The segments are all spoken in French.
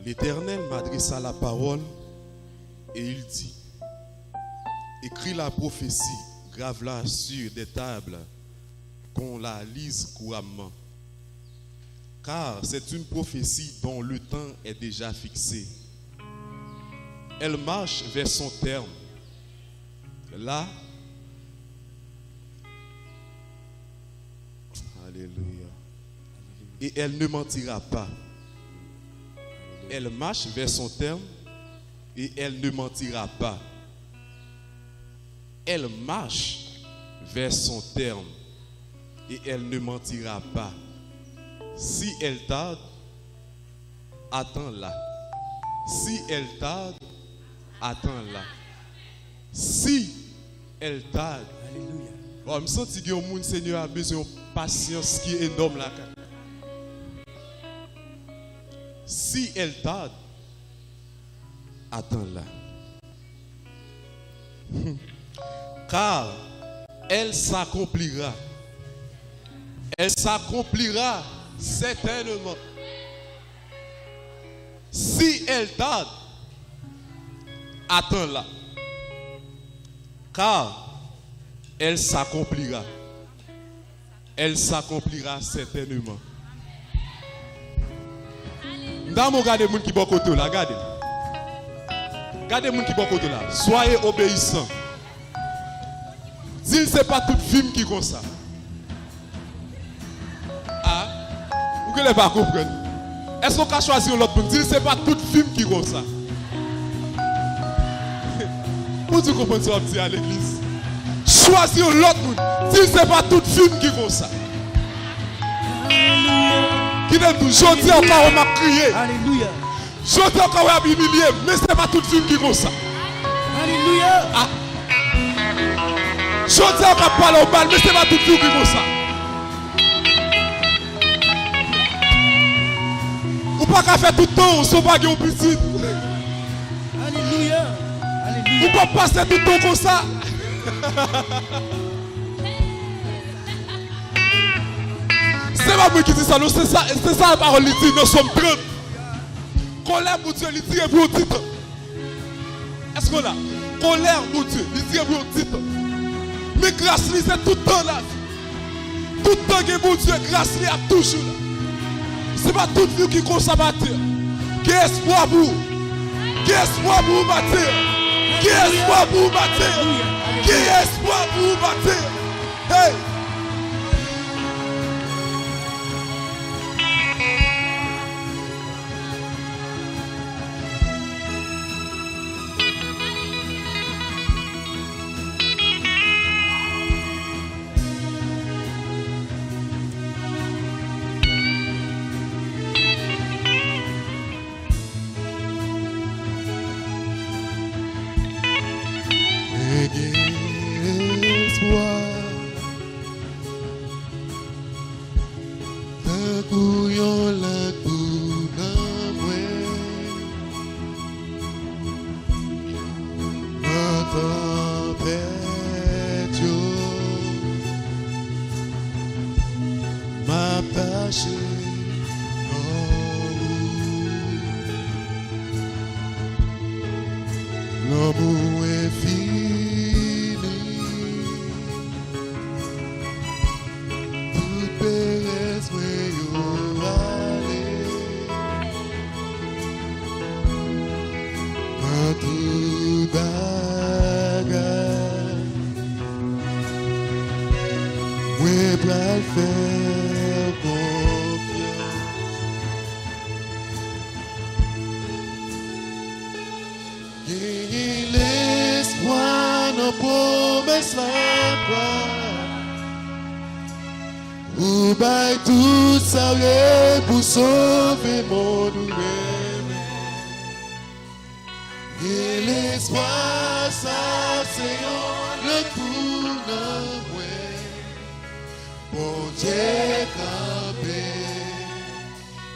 L'Éternel m'adressa la parole et il dit: écris la prophétie, grave-la sur des tables, qu'on la lise couramment. Car c'est une prophétie dont le temps est déjà fixé. Elle marche vers son terme. Là, alléluia. Et elle ne mentira pas. Elle marche vers son terme et elle ne mentira pas. Elle marche vers son terme et elle ne mentira pas. Si elle tarde, attends-la. Si elle tarde, attends-la. Si elle tarde, alléluia. Bon, je me sens que le Seigneur a besoin de patience qui est énorme là. Si elle tarde, attends-la. Car elle s'accomplira. Elle s'accomplira certainement. Si elle tarde, attends-la. Car elle s'accomplira. Elle s'accomplira certainement. Dans mon regardez les gens qui sont côté là, regardez. Regardez les gens qui sont côté là. Soyez obéissants. Dis, c'est pas tout film qui est comme ça. Ah, vous ne pouvez pas comprendre. Est-ce qu'on peut choisir l'autre monde? Dis, c'est pas tout film qui est comme ça. Pour tu comprendre ça, on dit à l'église. Choisir l'autre monde. Dis, c'est pas tout film qui est comme ça. Qui donne tout. Je dis encore, on m'a crié. Alléluia. Je dis encore, on m'a humilié. Mais ce n'est pas tout film qui est comme ça. Alléluia. Ah. Je dis encore, parle au bal. Mais ce n'est pas tout film qui est comme ça. Ou pas qu'à faire tout le temps, on se bague au petit. Alléluia. Alléluia. Ou pas passer tout le temps comme ça. C'est pas moi qui dis ça, c'est ça la parole, il dit, nous sommes 30. Colère pour Dieu, il dit, vous dites. Est-ce qu'on a? Colère pour Dieu, il dit, vous dites. Mais grâce, c'est tout le temps là. Tout le temps que mon Dieu, grâce, il y a toujours là. C'est pas toute vie qui consomme. Qui est espoir pour vous? Qui est espoir pour vous bâtir? Qui est espoir pour vous bâtir? Qui est espoir pour vous bâtir? Hey! L'amour est fini. Toute péresse où you aller. À tout bagarre. Oui, pour faire confiance. Et l'espoir nos promesses la croix. Ou bail tout ça pour sauver mon nous-mêmes. Et l'espoir ça c'est le coup de ouais. Bon Dieu campé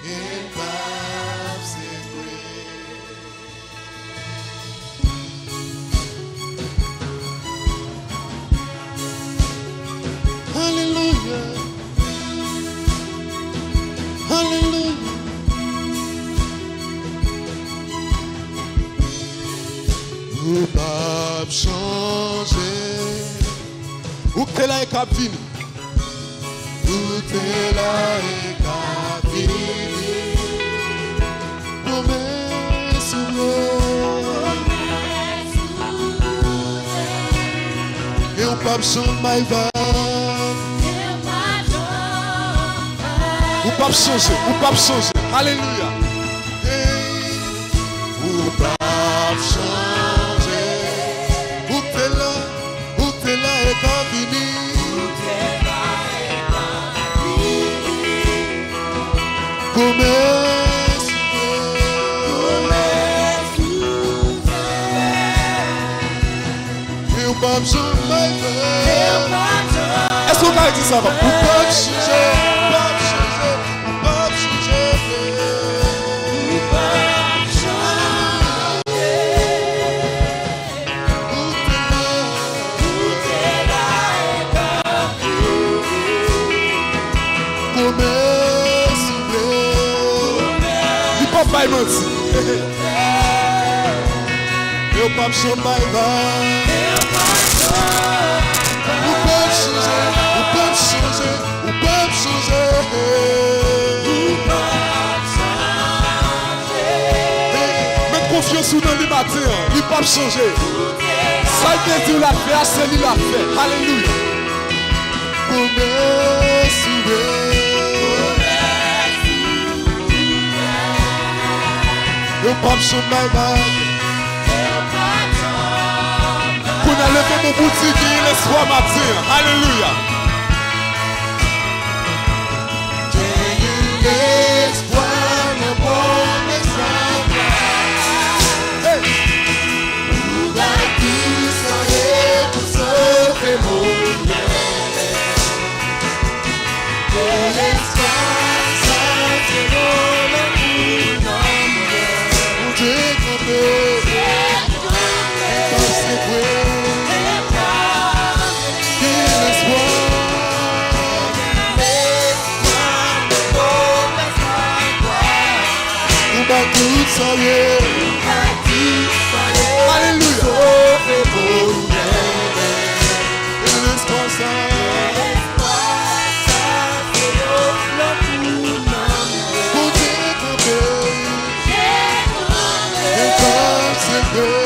et pas séparé. Alléluia. Alléluia. Où que t'es là et cap fini. Où t'es là et cap fini. Promesse et on pas chanter my vibe. Ou pas changer, ou pas changer. Alléluia. Ou pas changer. Où t'es là et quand fini. Promesse. Et on pas changer my vibe. Est-ce qu'on a dit ça? Ou pas changer. Pas menti. Eu pas changer my vibe. Ou pas changer, ou pas changer, ou pas changer. Mets confiance dans le matin, il pas changer. Ça il dit la fait, c'est lui la fait. Alléluia. Eu pas changer my vibe. Qu'on a levé mon boutique et l'espoir matin. Alléluia. L'espoir ne bon hey. Où va-t-il s'arrêter pour sauver mon bien? De l'espoir sortiront le bout. Tout ça y est. Alléluia. Et l'espoir ça. Pour t'écouter. Et comme c'est fait.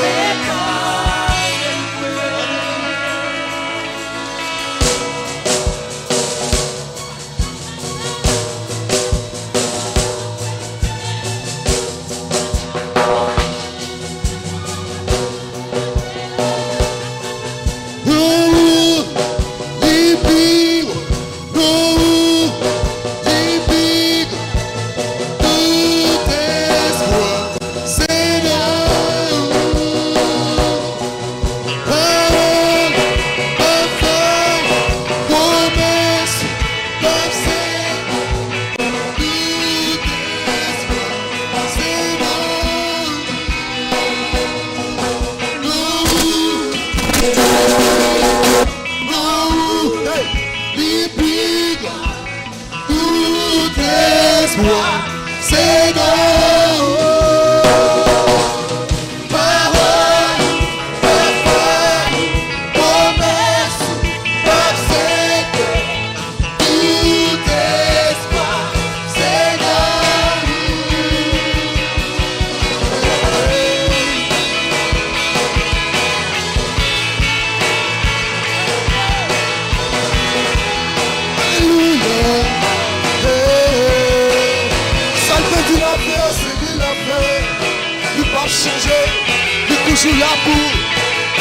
Toujours là pour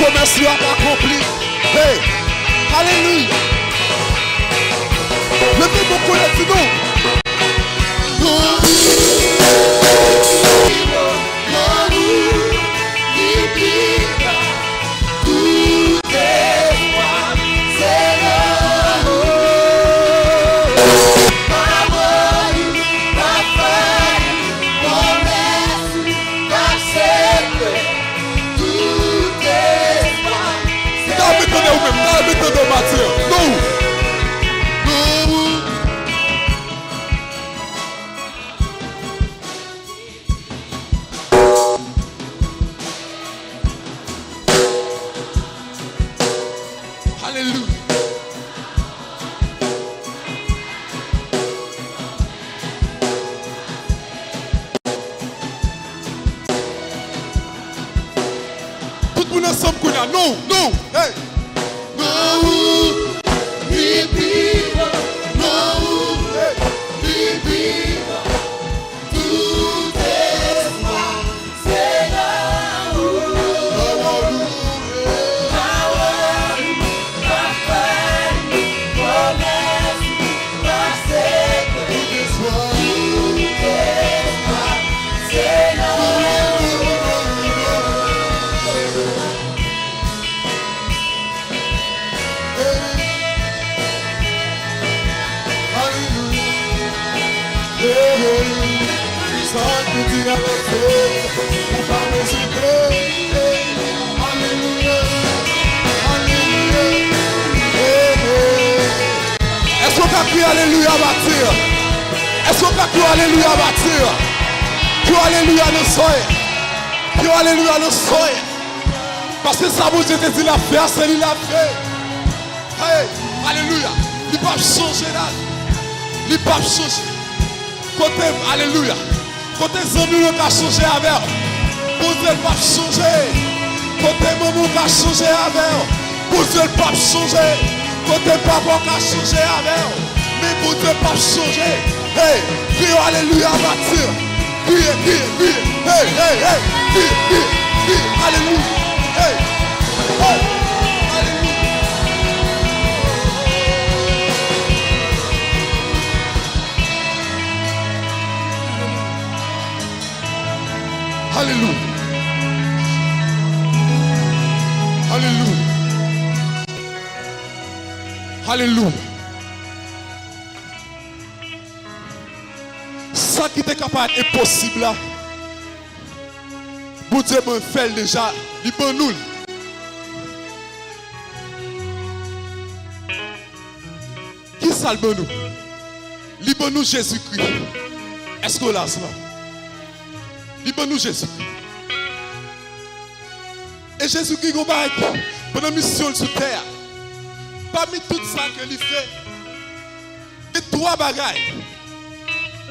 commercer à accomplir. Hey, alléluia. Levez vos collègues, Est-ce qu'on peut crier alléluia bâtir? Est-ce qu'on peut crier alléluia bâtir? Crier alléluia nous soyez. Crier alléluia nous soyez. Parce que ça vous dit la faire, c'est lui la fait. Hey, alléluia. Il ne peut pas changer là. Il ne peut pas changer. Côté, alléluia. Côté Zambie, il va changer avec. Côté, il va changer. Côté, maman, il va changer avec. Côté, il va changer. Côté, papa, il va changer avec. Mais côté, il va changer. Hey, criez alléluia, bâtir. Criez, criez, criez. Hey, hey, hey. Criez, criez, criez. Alléluia. Hey, hey. Alléluia. Alléluia. Alléluia. Ça qui était capable d'être impossible là. Pour Dieu me fait déjà, il peut nous. Qui salve nous? Il peut nous Jésus-Christ. Est-ce que là cela? Libère-nous Jésus. Et Jésus-Christ, pendant la mission sur terre, parmi tout ça qu'il fait, il y a trois bagailles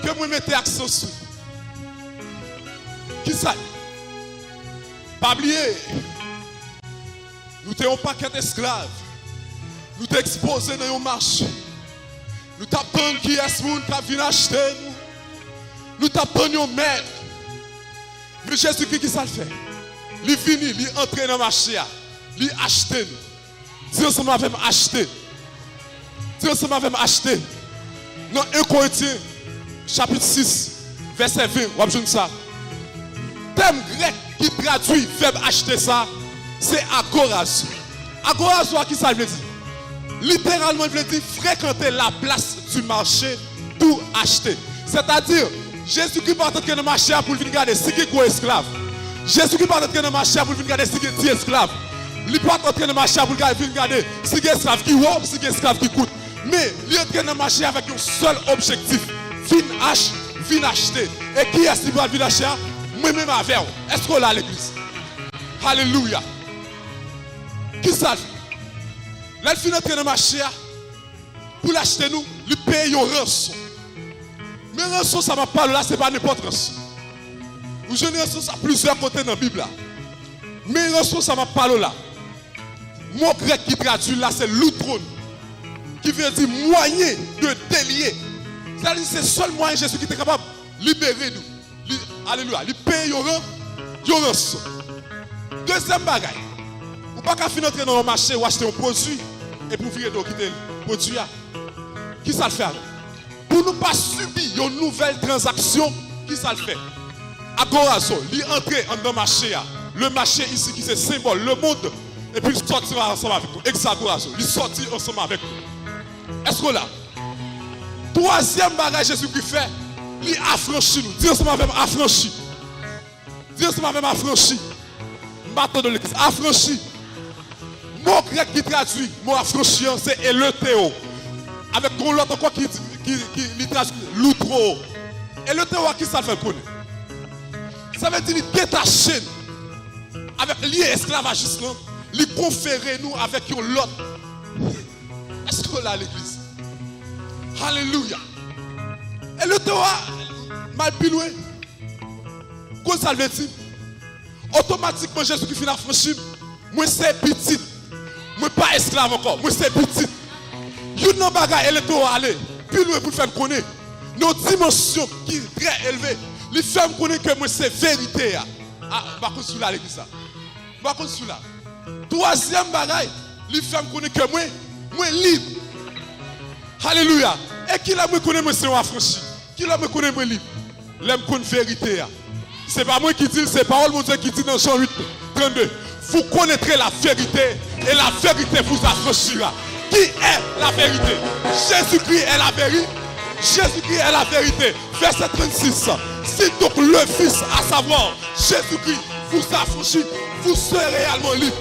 que vous mettez accent sur. Qui ça? Pas oublier, nous sommes un paquet d'esclaves. Nous sommes exposés dans un marché. Nous tapons qui est ce monde qui vient acheter nous. Nous tapons un maître. Mais Jésus-Christ, qui ça le fait? Il vient, il entre dans le marché, il achète. Dieu ça m'a fait acheter. Dieu ça m'a fait acheter. Dans 1 Corinthiens, chapitre 6, verset 20, vous avez ça. Thème grec qui traduit verbe acheter ça, c'est agorazo. Agorazo, qui ça veut dire? Littéralement, il veut dire fréquenter la place du marché pour acheter. C'est-à-dire, Jésus-Christ va entrer dans le marché pour venir regarder si qui est esclave. Jésus-Christ va entrer dans le marché pour venir regarder si qui est esclave. Il ne va pas entrer dans le marché pour venir regarder si qui est esclave qui vaut, si qui est esclave qui coûte. Mais il entre dans le marché avec un seul objectif. Vin acheter. Et qui est-ce qui va venir acheter? Moi-même avec vous. Est-ce qu'on l'a à l'église? Alléluia. Qui ça fait? Là, il finit d'entrer dans le marché pour l'acheter nous, il paye un rançon. Mais rançon, ça m'a parlé là, ce n'est pas n'importe rançon. Vous avez rançon, ça plusieurs côtés dans la Bible là. Mais rançon, ça m'a parlé là. Le mot grec qui traduit là, c'est loutron. Qui veut dire moyen de délier. C'est-à-dire c'est le seul moyen Jésus qui est capable de libérer nous. Alléluia. Il paye un rançon. Deuxième bagaille. Vous ne pouvez pas finir dans le marché ou acheter un produit et pour virer de quitter le produit. Qui ça le fait? Pour ne pas subir une nouvelle transaction, qui ça le fait? Agorazo, il entre dans le marché. Le marché ici qui c'est symbole, le monde, et puis il sortira ensemble avec nous. Exagorazo, il sortit ensemble avec nous. Est-ce que là? Troisième bagage Jésus qui fait, il affranchit nous. Dieu ensemble avec affranchi. Dieu ensemble avec affranchi. Matin de l'église, affranchi. Mot grec qui traduit, mot affranchi, c'est eleuthéo. Avec l'autre quoi qui traduit l'outro. Eleuthéo, qui ça fait connaître? Ça veut dire détacher avec lié esclavagiste, lui conférer nous avec l'autre. Est-ce que là l'église? Alléluia. Eleuthéo, mal piloué. Quoi ça veut dire? Automatiquement Jésus qui finit affranchi, moi c'est petit. Moi pas esclave encore, moi c'est petit. You n'ont pas Eleuthéo aller, puis nous pour faire connaître nos dimensions qui sont très élevées. Les femmes connaissent que moi c'est vérité. Ah, par contre celui-là l'église ça. Par contre celui-là. Troisième bagaille, les femmes connaissent que moi libre. Alléluia. Et qui l'a me connaît moi c'est un affranchi. Qui l'a me connaît moi libre. L'aime connaît vérité. C'est pas moi qui dis, c'est parole mon Dieu qui dit dans Jean 8, 32. Vous connaîtrez la vérité et la vérité vous affranchira. Qui est la vérité? Jésus-Christ est la vérité. Jésus-Christ est la vérité. Verset 36. Si donc le Fils, à savoir Jésus-Christ, vous affranchit, vous serez réellement libre.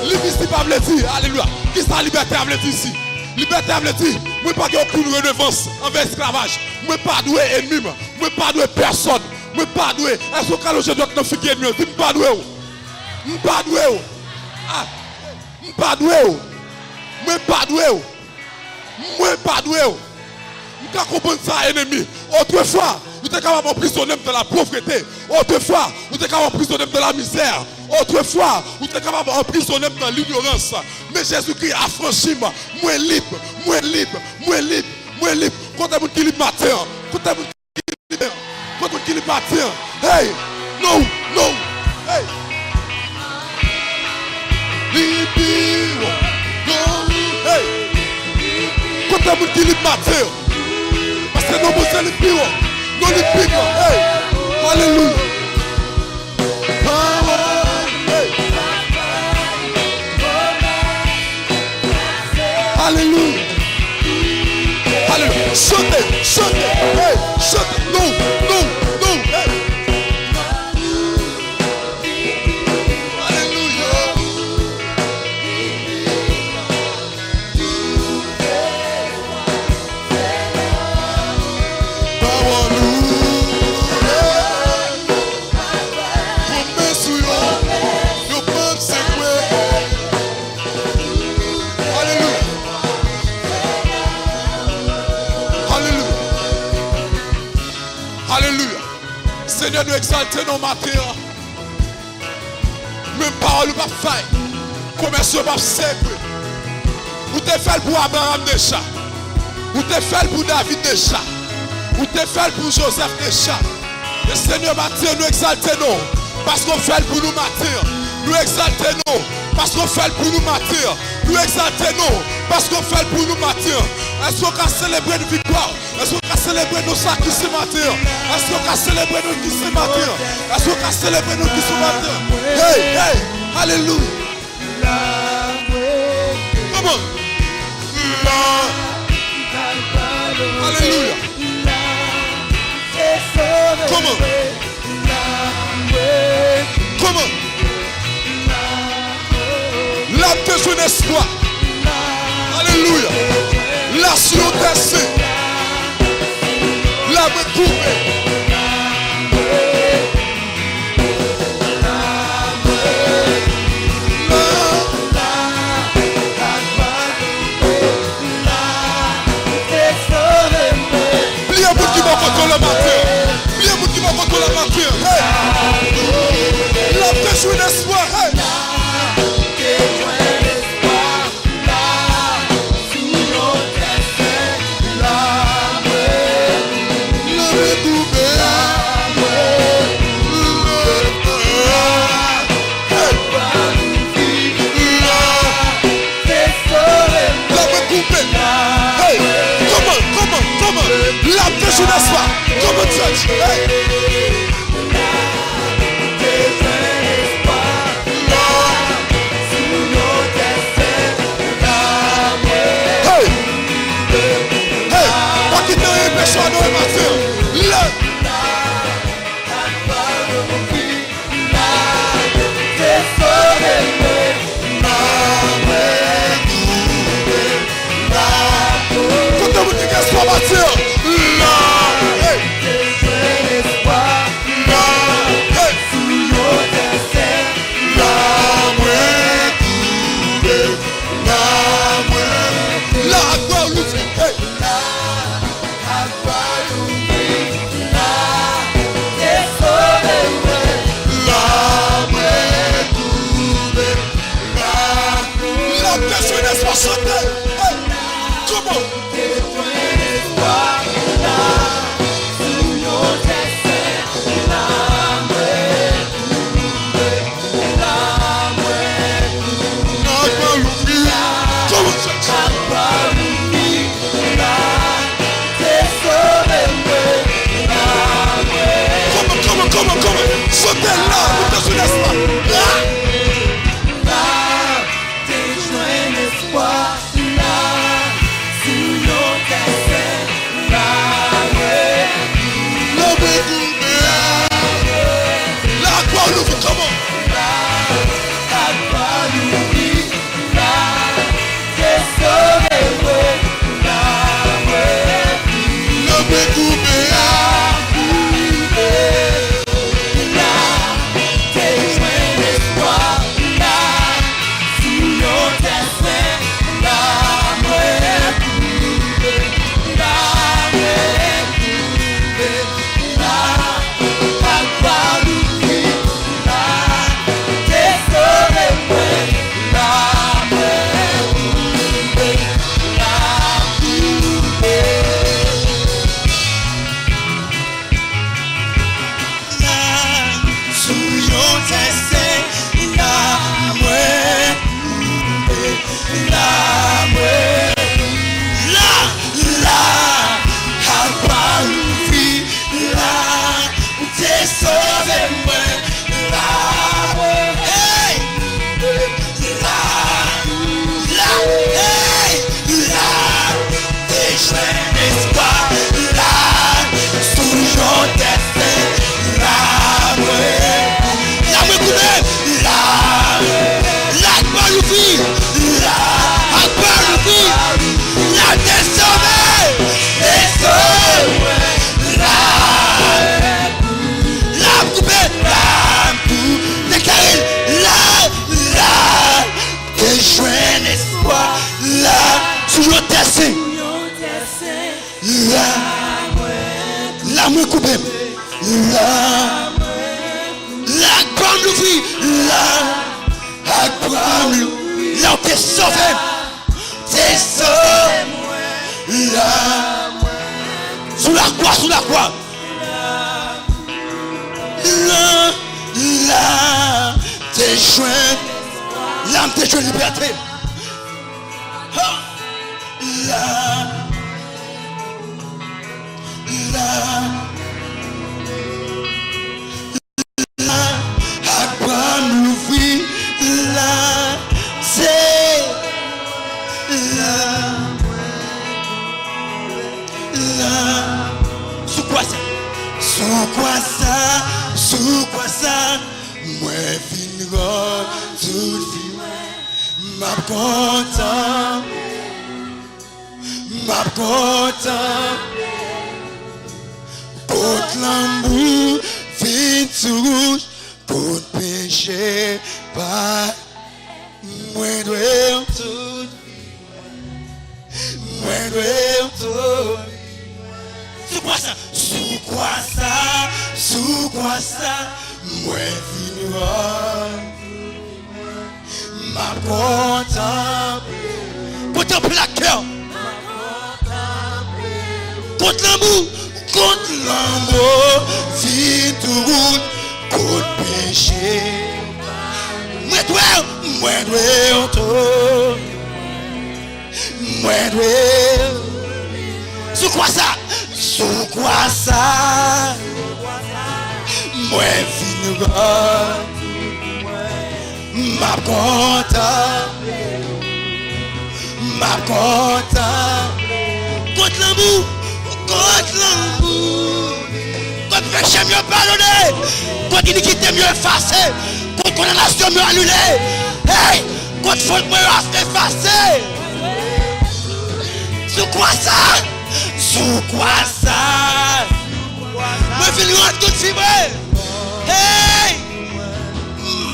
Libre ici, pas veut dire, alléluia. Qui sa liberté a veut dire ici? Liberté a veut dire, moi pas aucune redevance envers l'esclavage. Moi pas doué ennemi, moi pas doué personne. Moi pas doué. Est-ce que quand je dois te faire ennemi, je pas doué. Je pas doué. Ah, je pas doué. Moi pas doué. Moi pas doué. Je comprends ça, ennemi. Autrefois, vous êtes capable d'emprisonner dans la pauvreté. Autrefois, vous êtes capable d'emprisonner dans la misère. Autrefois, vous êtes capable d'emprisonner dans l'ignorance. Mais Jésus-Christ a franchi moi. Moi libre, moi libre, moi libre, moi libre. Quand vous êtes libre matin, quand vous êtes libre, quand vous êtes libre matin. Hey, non, non, hey. Libre, non, hey. Quand vous êtes libre matin. Parce que nous sommes les pires. Nous les pires. Hey. Alléluia. Alléluia. Alléluia. Chantez, chantez. Hey. Chantez. Non, non, non. Hey. Seigneur, nous exaltons nos matins. Même parole pas faille. Commerce pas simple. Vous te fait pour Abraham déjà. Vous te fait pour David déjà. Vous te fait pour Joseph déjà. Le Seigneur matin, nous exaltons nous. Parce qu'on fait pour nous matin. Nous exaltons nous. Parce qu'on fait pour nous matin. Nous exaltons nous. Parce qu'on fait pour nous matin. Est-ce qu'on va célébrer une victoire? Est-ce qu'on va célébrer nos sacrifices ce matin? Est-ce qu'on va célébrer nos qui ce matin? Est-ce qu'on va célébrer nos qui ce matin? Hey, hey, alléluia. Come on. Alléluia. Come on. Come on. L'âme de son espoir. Alléluia. La science, la recouvée. Pliez vous qui m'ont contre la matière. Pliez vous qui m'ont contre la matière. Hey. La pêche ou l'espoir. Hey. Come on, church. Hey. Hey. Hey. Pas quitter les pécheurs dans le matin. Quand vous dites qu'elle soit matin. La gloire, Sous le dessin. La main coupée. La grande l'ouvrir. La grande l'ouvrir. Là où t'es sauvé. T'es sauvé. Sous la croix. Là, t'es joint. L'âme t'es joint liberté. Là, à quoi m'ouvrir, là, c'est là. Sous quoi ça, moi finira toute vie, m'a content. Pour l'amour, vite rouge, pour péché, pas moins de tout. Sous quoi ça, moi finira, m'a content. Contemple la cœur. Contre l'amour, vite route, contre péché. Moi sous quoi ça, moi finira, ma content. Contre l'amour, contre péché mieux pardonné, contre iniquité mieux effacé, contre condamnation mieux annulée, hey, contre faute mieux effacé. Sous quoi ça? Me venir à tout fibre, hey,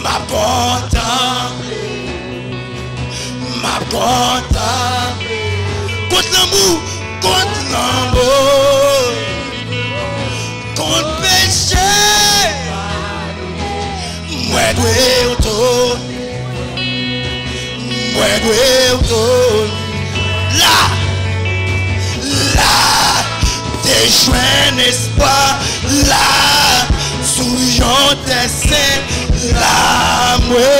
ma content. Contre l'amour, contre péché, moi dois là, t'es joint espoir, là, sous yon dessin, là, moi,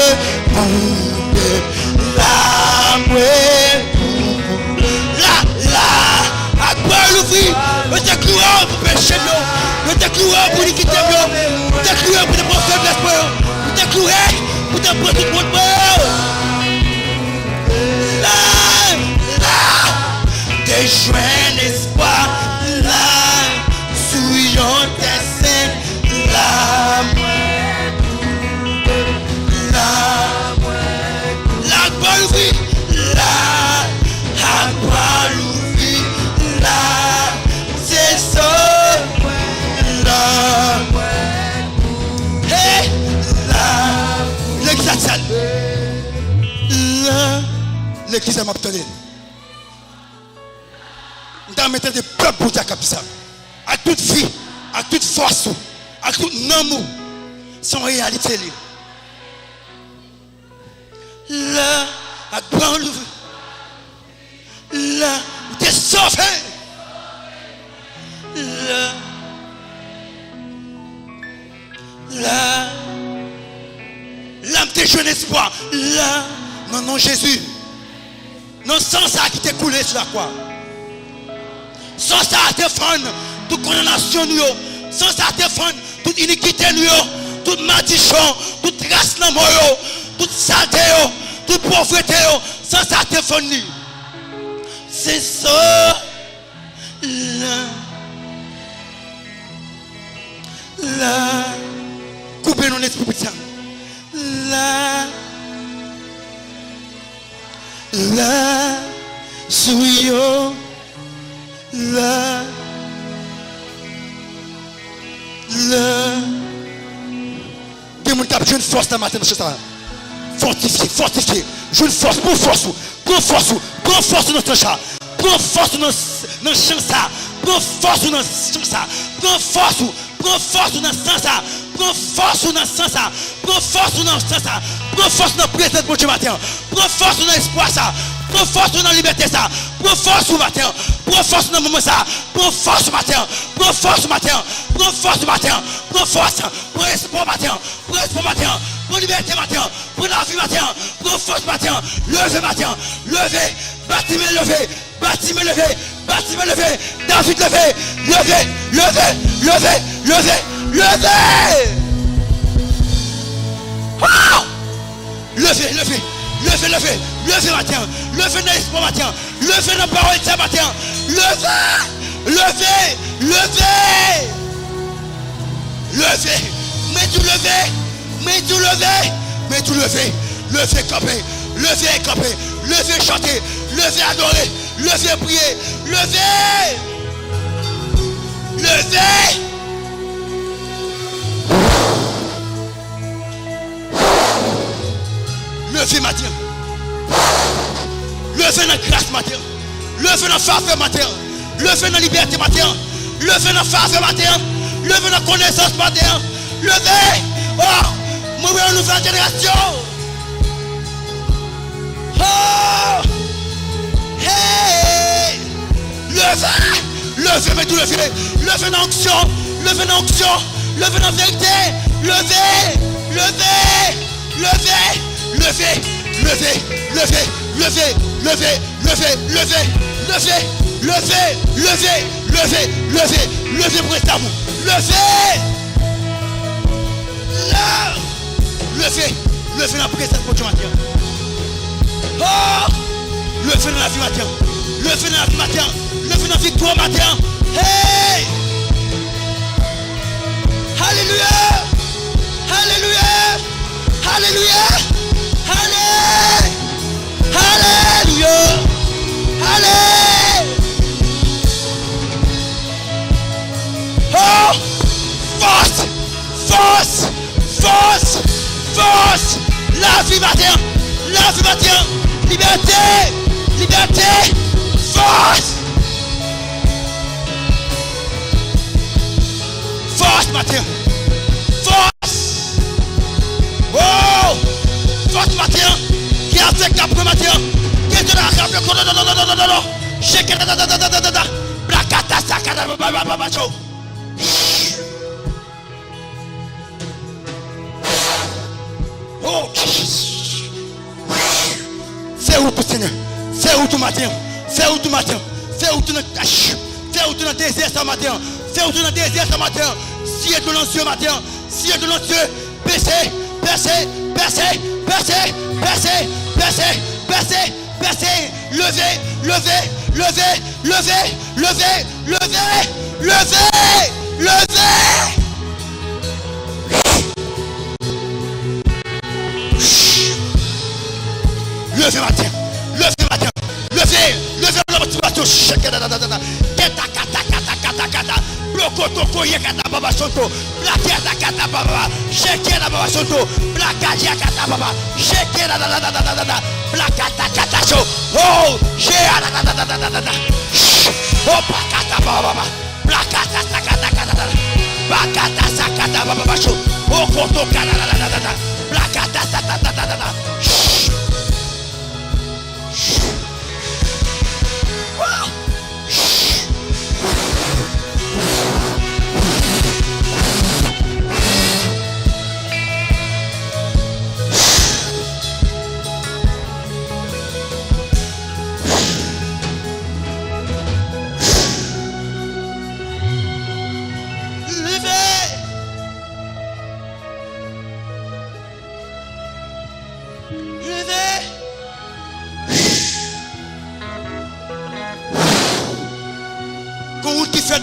à quoi l'ouvrir, je te cloué pour pécher, je te cloué pour iniquité, je te cloué pour te prendre faiblesse, je te cloué pour te prendre tout le monde. Là, t'es joint l'espoir, là, sous yon dessin, là, c'est ça. L'église m'a obtenu. Nous mettons des peuples pour dire comme ça. À toute vie, à toute force, à tout amour, sans réalité. Là, à grand l'ouvre. Là, tu es sauvé. Là, l'âme t'es jeune espoir. Là, non, Jésus. Non, sans ça qui t'est coulé sur la croix. Sans ça à défendre toute condamnation, sans ça à défendre toute iniquité, toute maldition, toute race, toute saleté, toute pauvreté, sans ça à défendre. C'est ça. Là, coupez nos esprits puissants. Là, souillons. Là. Il y a une force dans le matin, Fortifié. Je une force, pour force. Prends force dans ce chat. Prends force dans le champ ça. Prends force dans le champ ça. Prends force dans ce sens ça. Prends force dans ce sens ça. Prends force dans ce sens ça. Prends force dans la présence de Dieu matin. Prends force dans l'espoir ça. Prends force dans la liberté ça. Prends force au matin. Prends force dans le moment ça. Prends force au matin. Prends force au matin. Prends force au matin. Prends force. Prends espoir matin. Prends espoir matin. Prends liberté matin. Prends la vie matin. Prends force matin. Levez matin. Levez. Bâtiment levé. Bâtiment levé. Bâtiment levé. David levé. Levez. Levez. Levez. Levez. Levez. Oh! Levez. Levez. Levez, levez, levez matin, levez dans l'espoir matin, levez dans la parole de ce matin, levez, levez, levez, levez, mais tout levé, mais tout levé, mais tout levé, levez camper, levez camper, levez chanter, levez adorer, levez prier, levez, levez. Levez matin. Levez dans la grâce matin. Levez dans la faveur matin. Levez dans la liberté matin. Levez dans la faveur matin. Levez dans la connaissance matin. Levez. Oh, moi une nouvelle génération. Oh, hey. Levez. Levez, mais tout levez. Levez dans l'onction. Levez dans l'onction. Levez dans la vérité. Levez. Levez. Levez. Levez, levez, levez, levez, levez, levez, levez, levez, levez, levez, levez, levez, levez pour cet amour. Levez. Levez, levez dans la présence pour Dieu matin. Oh, levez dans la vie matin. Levez dans la vie matin. Levez dans la victoire matin. Hey. Alléluia. Alléluia. Alléluia. Allez! Alléluia! Allez! Oh! Force! Force! Force! Force! La vie matin! La vie matin! Liberté! Liberté! Force! Force matin! Force! Oh! Force matin, qui a fait capre matin, qui est de la capre, non, shake it, blacata, sakada, babacho. Oh, fais où tout Seigneur, fais où tout matin, fais où tout matin, fais où tout dans tâche, fais où tout dans désert ce matin, fais où tout dans désert ce matin, si est de l'ancien matin, si est de l'ancien, baissez, baissez, baissez. Percez, percez, percez, percez, percez, levez, levez, levez, levez, levez, levez, levez, levez. Levez matin, levez matin, levez, levez le motivation, Blocoto yakata baba sonto, blakata kata baba, shekera baba sonto, blakaja kata baba, shekera da, blakata kata so, oh, shekera da, oh, blakata baba, blakata sakata, blakata sakata baba so, oh, koto kata da, blakata sakata.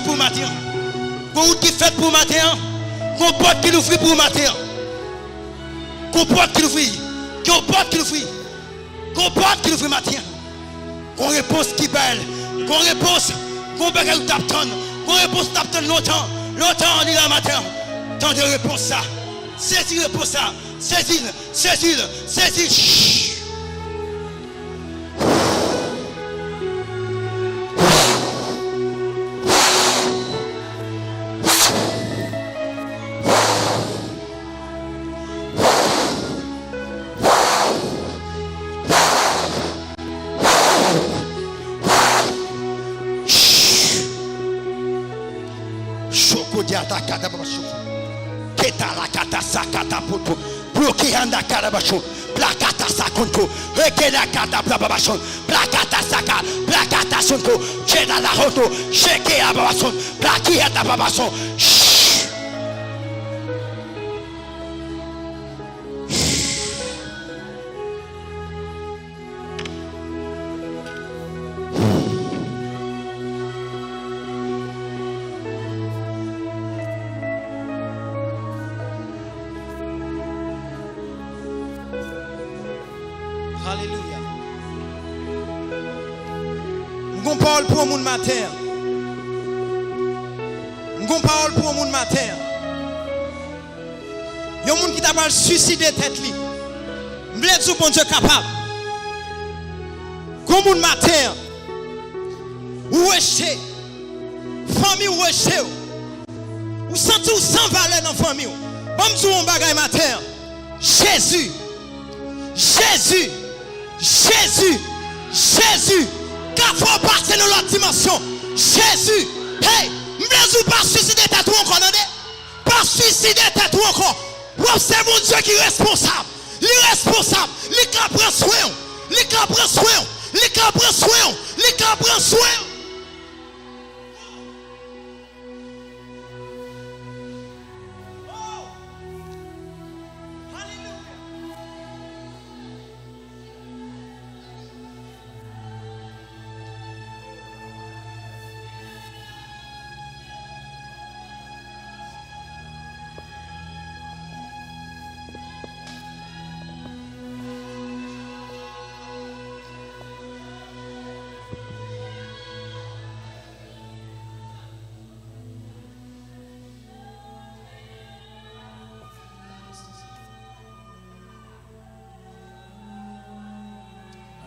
Pour matin, pour qui fait pour matin, qu'on porte qui nous fait pour matin, qu'on porte qui nous fait, qu'on porte qui nous fait, qu'on porte qui nous fait matin, qu'on réponse qui belle, qu'on réponse, qu'on bagaille t'attend, qu'on réponse t'attend longtemps, on est là matin, tant de réponse ça, saisis réponse ça, saisis. anda kadabacho. Keta la kata sakata poto. Bloqué anda kadabacho. Plakata sakonto. Rekena kata babacho. Plakata saka. Plakata sonto. Chena la roto. Sheke ababacho. Plaki anda babacho. Alléluia. Nous parole pour le monde matin. Nous parole pour le monde matin. Il y a un monde qui t'a pas suicidé tête li. M'bled sou bon Dieu capable. Comme monde matin. Ou rejeté. Famille ou rejeté. Ou senti ou sans valeur dans famille. Bon m'dou un bagay matin. Jésus. Jésus. Jésus, Jésus, quand faut passer dans l'autre dimension, Jésus, hey, m'blaise ou pas suicider tête ou encore, pas suicider tête ou encore. C'est mon Dieu qui est responsable, l'irresponsable, les qui prend soin, les qui prend soin, les qui prend soin, les qui prend soin.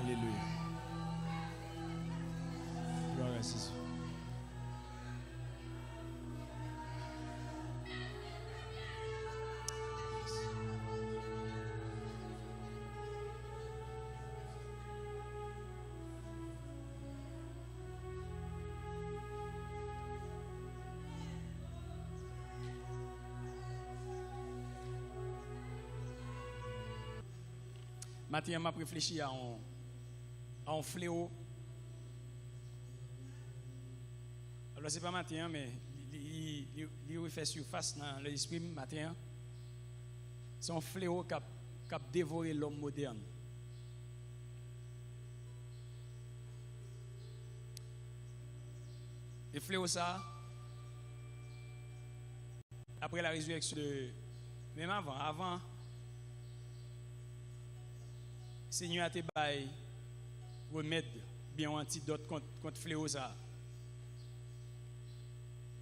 Alléluia. Gloire à Jésus. Matin, je réfléchi à un fléau. Alors, ce n'est pas matin, mais il refait surface dans l'esprit matin. C'est un fléau qui a dévoré l'homme moderne. Et fléau ça, après la résurrection de... Même avant, Seigneur a te bail remède bien antidote contre fléau ça.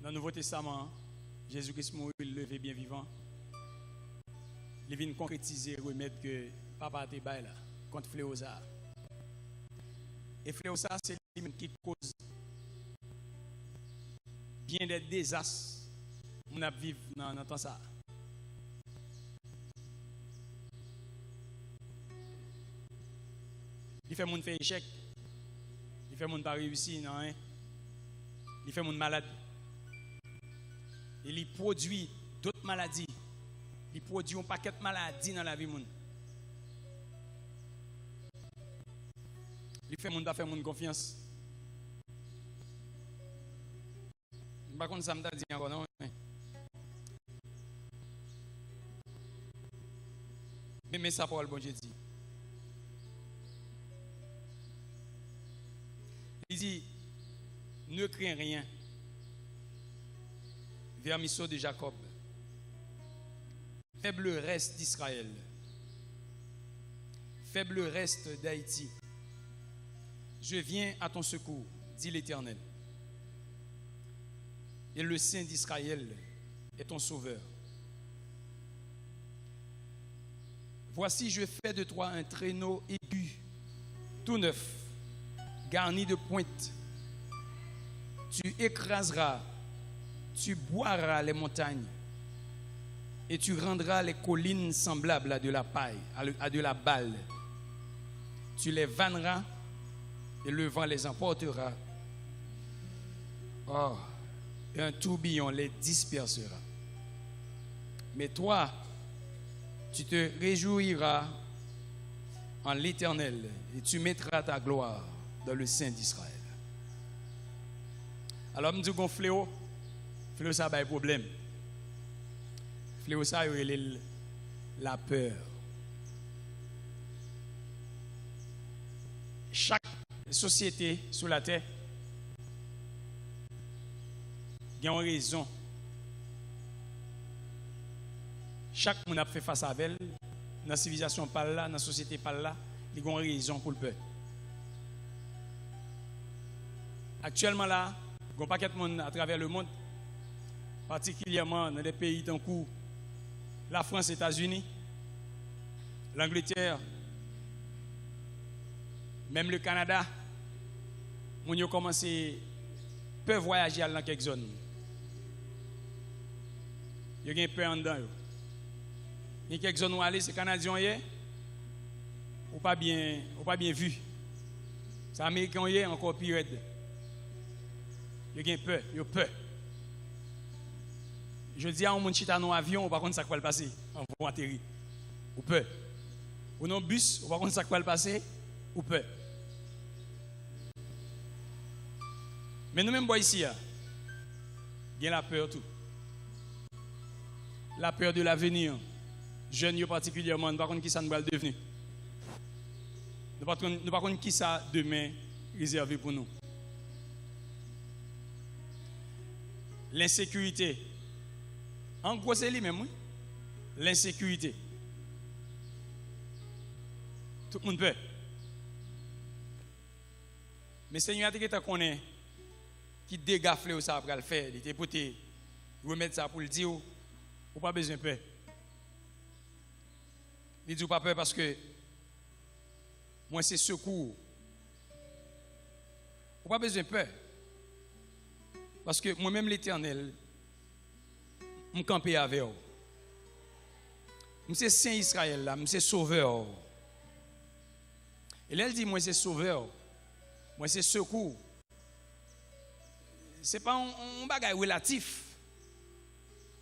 Dans le Nouveau Testament, Jésus-Christ mort, il levé bien vivant. Il vient concrétiser le remède que papa a te bail là contre fléau ça. Et fléau ça c'est lui qui cause bien des désastres on a vivre dans le temps ça. Il fait moun faire échec. Il fait moun pas réussir non hein. Il fait moun malade. Et il produit d'autres maladies. Il produit un paquet de maladies dans la vie moun. Il fait moun pas faire moun confiance. Par contre ça me t'a dit encore non. Mais ça pour le bon Dieu dit. Il dit, ne crains rien. Vermisseau de Jacob. Faible reste d'Israël. Faible reste d'Haïti. Je viens à ton secours, dit l'Éternel. Et le Saint d'Israël est ton sauveur. Voici, je fais de toi un traîneau aigu, tout neuf, garni de pointes. Tu écraseras, tu boiras les montagnes et tu rendras les collines semblables à de la paille, à de la balle. Tu les vanneras et le vent les emportera. Oh, et un tourbillon les dispersera. Mais toi, tu te réjouiras en l'Éternel et tu mettras ta gloire dans le Saint d'Israël. Alors, je me dis qu'on fléau ça a un problème. Fléau ça, il y la peur. Chaque société sur la terre a une raison. Chaque monde a fait face à elle. Dans la civilisation par là, dans la société par là, il y a une raison pour le peur. Actuellement là, il y a un paquet de monde à travers le monde, particulièrement dans des pays tant que la France, les États-Unis, l'Angleterre, même le Canada. On a commencé à voyager dans quelques zones. Il y a un peu en dedans. Il y a quelques zones où aller, c'est Canadiens hier, ou pas bien vu. C'est Américains hier, encore pire. Il y a peur, il y a peur. Je dis à un monde qui est dans un avion, par contre, ça va le passer. On va atterrir. Ou peur. Ou dans un bus, par contre, ça va le passer. Ou peur. Mais nous-mêmes, ici, il y a la peur tout. La peur de l'avenir. Jeunes particulièrement, nous ne savons pas qui ça nous va devenir. Nous ne savons pas qui ça demain réservé pour nous. L'insécurité. En gros, c'est lui-même, oui. L'insécurité. Tout le monde peut. Mais Seigneur, tu connais qui dégafle ou ça après le faire, il était pour te remettre ça pour le dire, ou pas besoin de peur. Il dit pas peur parce que moi c'est secours. Ou pas besoin de peur. Parce que moi-même l'Éternel, je campe avec vous. Je suis Saint Israël là, je suis sauveur. Et là, elle dit, moi c'est sauveur. Moi c'est secours. Ce n'est pas un bagage relatif.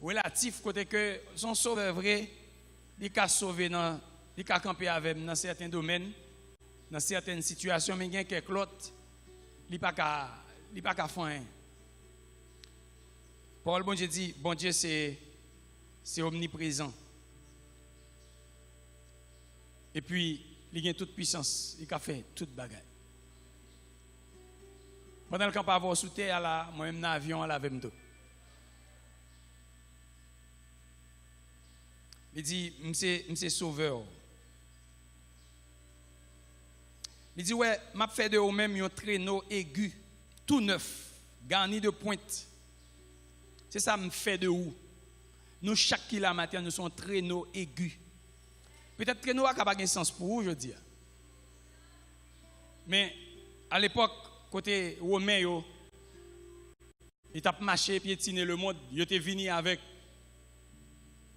Relatif, côté que son sauveur vrai, il a sauvé, il a campé avec dans certains domaines, dans certaines situations, mais il y a quelques autres, il n'a pas faire. Paul, bon Dieu dit, bon Dieu c'est omniprésent. Et puis, il a toute puissance, il a fait toute bagaille. Pendant le camp à voir sous terre, moi-même dans l'avion, à la tout. Il dit, je suis sauveur. Il dit, ouais, m'a fait de vous-même un traîneau aigu, tout neuf, garni de pointe. C'est ça, me fait de vous. Nous, chaque kilomètre, nous sommes traîneau aigu. Peut-être que nous n'avons pas de sens pour vous, je dis. Mais à l'époque, côté romain, ils ont marché, piétiné le monde, ils étaient venus avec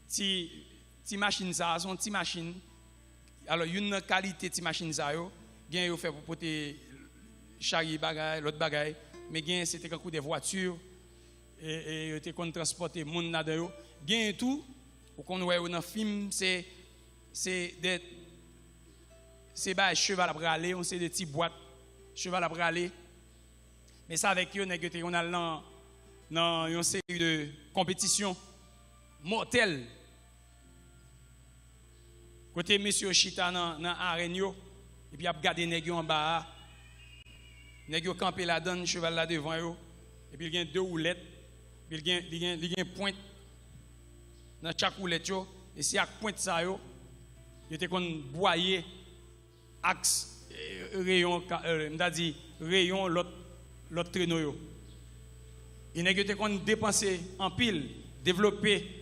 ti machine ça, son ti machine. Alors une qualité ti machine ça yo, gain yo fait pour porter charrier bagay, l'autre bagay, mais gain c'était comme des voitures et était qu'on transporter monde là dedans. Gain tout, ou qu'on voit dans film, c'est bah cheval à braler, on c'est des petites boîtes cheval à braler. Mais ça avec eux on a dans une série de compétitions mortelles. Côté monsieur Chita dans l'arène et puis a regardé nèg en bas. Nèg yo campé là dedans, cheval là devant yo et puis il y a deux roulettes, puis il y a pointe dans chaque roulette yo et si à pointe ça yo, il était qu'on boyer axe rayon m'ta dit rayon l'autre traîneau yo. Il nèg yo était qu'on dépenser en pile, développer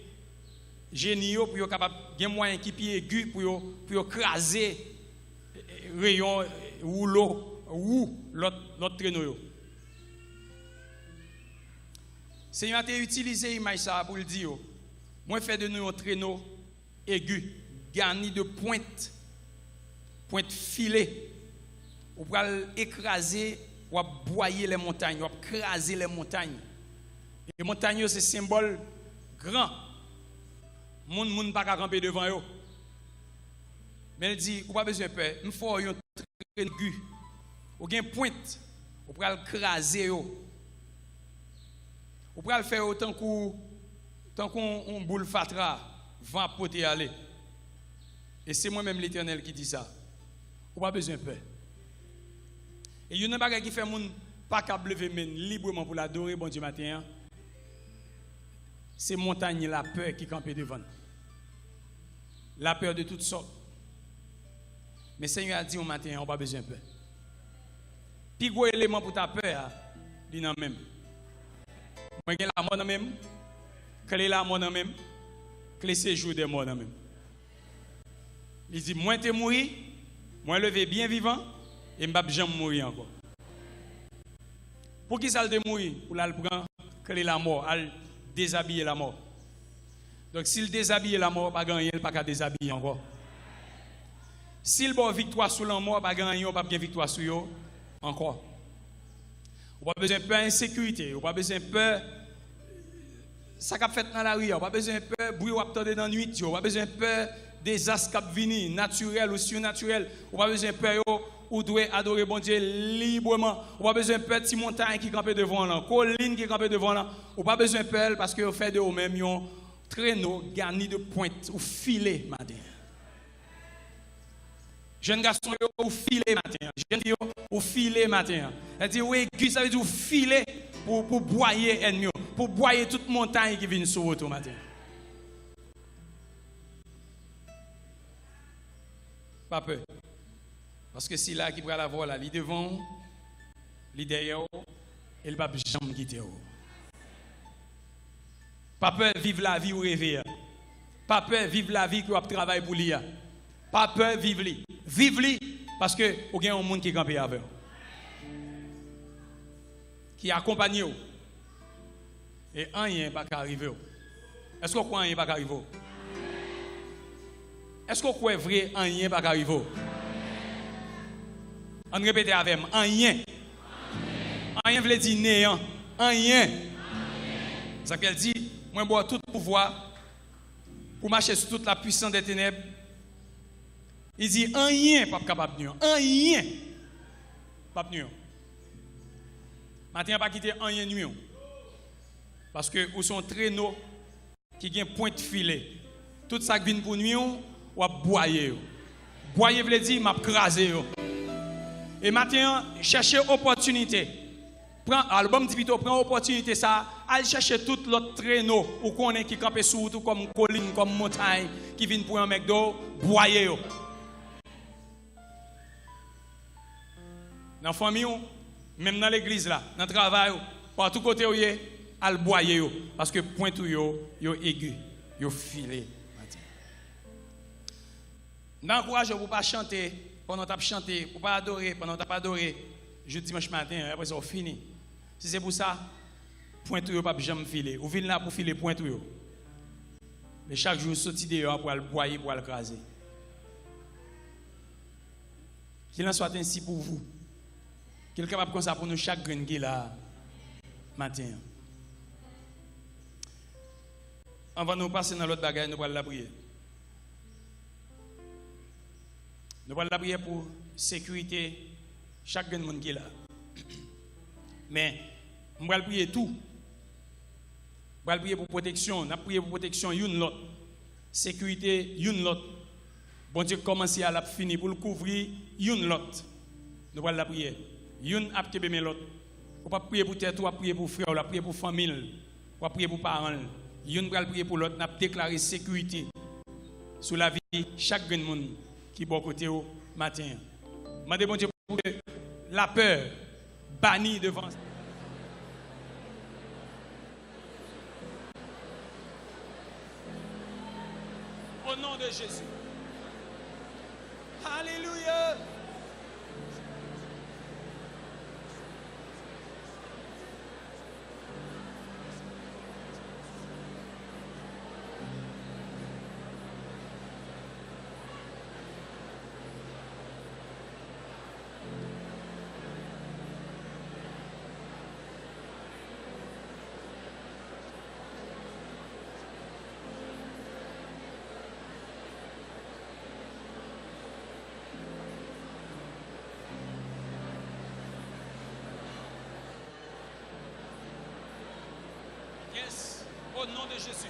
génie pour yo capable gen moyen qui pied aigu pour craser rayon rouleau ou l'autre traîneau yo. Seigneur a utilisé image ça pour le dire. Moi fait de nous un traîneau aigu garni de pointe filée ou pour écraser ou boyer les montagnes, ou craser les montagnes. Et montagne, c'est symbole grand. Moun pas qu'à camper devant eux. Mais il dit, ou pas besoin de peur. Il faut un très aigu. Ou une pointe. Ou pour le craser. Ou pour le faire autant qu'on boule fatra. Vent poter aller. Et c'est moi-même l'Éternel qui dit ça. Ou pas besoin de peur. Et il y a une bagage qui fait moun pas qu'à lever librement pour l'adorer bon Dieu matin. C'est montagne la peur qui campe devant. La peur de toutes sortes. Mais Seigneur a dit au matin, on n'a pas besoin de peur. Puis gros élément pour ta peur, il y en a même. Moi j'ai la mort dans même. Clé la mort dans même. Clé séjour des morts dans même. Il dit moi t'es mort, moi levé bien vivant et je ne vais jamais mourir encore. Pour qui ça le mourir? Pour la prendre clé la mort, al déshabiller la mort. Donc s'il déshabille la mort, pas gagner, pas qu'à déshabiller encore. S'il bon victoire sur la mort, pas gagner, pas bien victoire sur eux encore. On pas besoin de peur insécurité, on pas besoin de peur ça qu'a fait dans la rue, on pas besoin de peur bruit ou attendre dans la nuit, on pas besoin de peur désastre qui venir naturel ou surnaturel, on pas besoin de peur ou doit adorer bon Dieu librement. On pas besoin de peur de montagne qui campe devant là, colline qui campe devant là. On pas besoin de peur parce que vous fait de vous-même un traîneau garni de pointe ou filet matin. Jeune garçon ou filet matin, jeune fille ou filet matin. Elle dit oui, ça veut dire filet pour boyer ennemi, pour boyer toute montagne qui vient sur vous matin. Pas peur. Parce que si là qui prend la voie là, il devant, il derrière, et il ne va jamais quitter. Pas peur vivre la vie ou rêver. Pas peur vivre la vie qui va travailler pour lui. Pas peur vivre lui. Vivre lui parce que vous avez un monde qui campe avec vous. Qui accompagne vous. Et rien va arriver. Est-ce que vous croyez rien va arriver? Est-ce que vous croyez vrai rien va arriver? On répète avec moi, rien. Rien veut dire néant. Rien. Ça qu'elle dit, moi bois tout pouvoir pour marcher sur toute la puissance des ténèbres. Il dit rien pas capable de nuire. Rien. Pas de nuire. Maintenant pas quitter rien nuire. Parce que vous sont traîneau qui a point de filet. Tout ça qui vient pour nuire ou à boyer. Boyer veut dire m'a craser. Et maintenant, chercher opportunité. Prends album plutôt prend opportunité ça, aller chercher tout l'autre traîneau ou qu'on est qui campe sur tout comme colline, comme montagne qui vient pour un mec d'eau boyer. Dans la famille, même dans l'église là, dans le travail, partout côté où est, al boyer parce que point tout yo aigu, yo filé. N'encourage vous pas chanter pendant que tu chanté, pour pas adorer, pendant que tu pas adoré, jeudi dimanche matin, après ça, on finit. Si c'est pour ça, point tout, pas jamais filer. Ou venez là pour filer point tout. Mais chaque jour, sorti dehors pour le boyer, pour le craser. Qu'il en soit ainsi pour vous. Qu'il est capable comme ça pour nous chaque grain qui est là, matin. Avant de nous passer dans l'autre bagaille, nous allons la prier. Nous allons la prier pour sécurité chaque monde qui est là. Mais nous allons prier tout. Nous allons prier pour protection. Nous allons prier pour protection une l'autre. Sécurité une l'autre. Bon Dieu commence à la finir pour le couvrir une l'autre. Nous allons la prier. Une a prié pour l'autre. On va prier pour tête, on va prier pour frère, on va prier pour famille, on va prier pour parents. Une va prier pour l'autre. Nous allons déclarer sécurité sur la vie de chaque monde qui est bon côté au matin. Je demande bon Dieu pour que la peur bannie devant. Au nom de Jésus. Alléluia. Au nom de Jésus.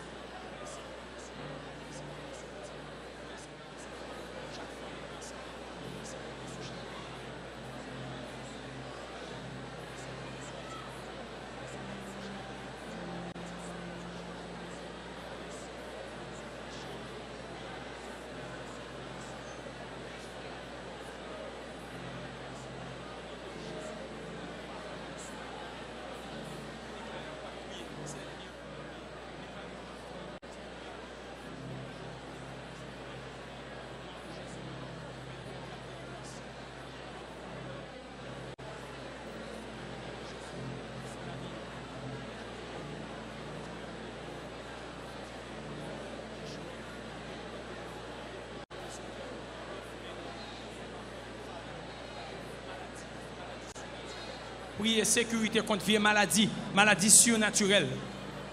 Priez sécurité contre vieille maladie, maladie surnaturelle.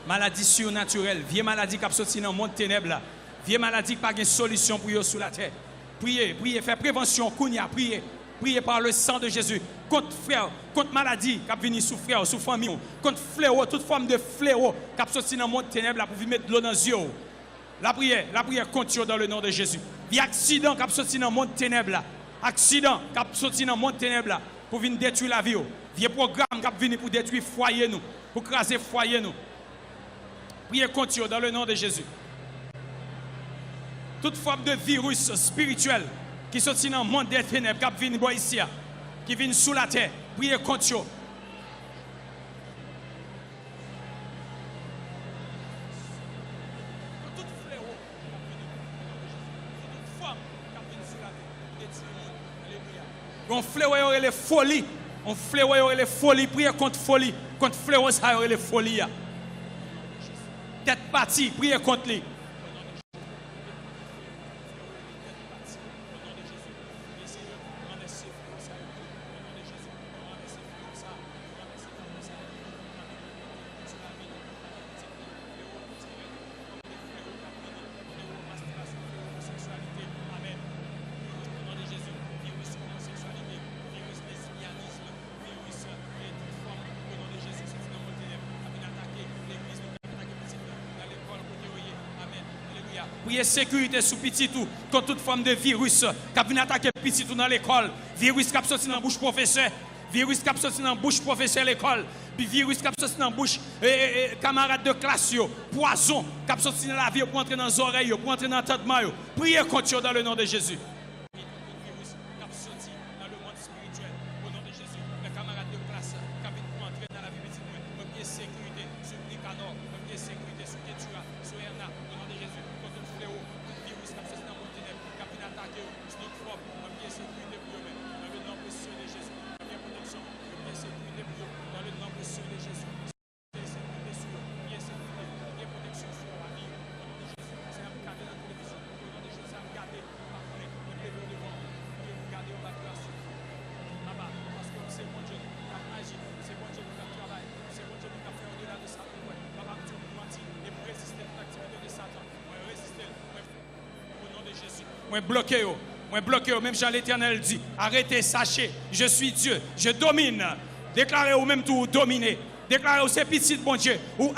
Maladie surnaturelle, vieille maladie qui a sorti dans le monde ténèbres. Vieille maladie qui n'a pas de solution pour eux sur la terre. Priez, priez, faites prévention, priez, priez par le sang de Jésus. Contre frère, contre maladie qui a venu sous frère, sous famille, contre fléau, toute forme de fléau qui a sorti dans le monde ténèbres pour vous mettre de l'eau dans les yeux. La prière continue dans le nom de Jésus. Vieille accident qui a sorti dans le monde ténèbres. Accident qui a sorti dans le monde ténèbres pour venir détruire la vie. Vieux programme qui a venu pour détruire foyer nous, pour craser foyer nous. Priez continue dans le nom de Jésus. Toute forme de virus spirituel qui sortit dans le monde des ténèbres, qui vient ici, qui vient sous la terre, priez continue. Toute fléau, toute forme qui vient sous la terre, détruire. Alléluia. On fléau les folies. On fléau les folies, priez contre folie, contre fléau ça les folies. Tête partie, priez contre lui. Priez sécurité sous petit tout, contre toute forme de virus qui vient attaquer petit tout dans l'école. Virus qui a sorti dans la bouche professeur. Virus qui a sorti dans la bouche professeur à l'école. Puis virus qui a sorti dans la bouche camarades de classe. Poison qui a sorti dans la vie pour entrer dans les oreilles, pour entrer dans la tête de maille. Priez contre dans le nom de Jésus. Moi bloqué, même Jean l'Éternel dit, arrêtez, sachez, je suis Dieu, je domine. Déclarez ou même tout dominer. Déclarez aux ces petits bon Dieu, ou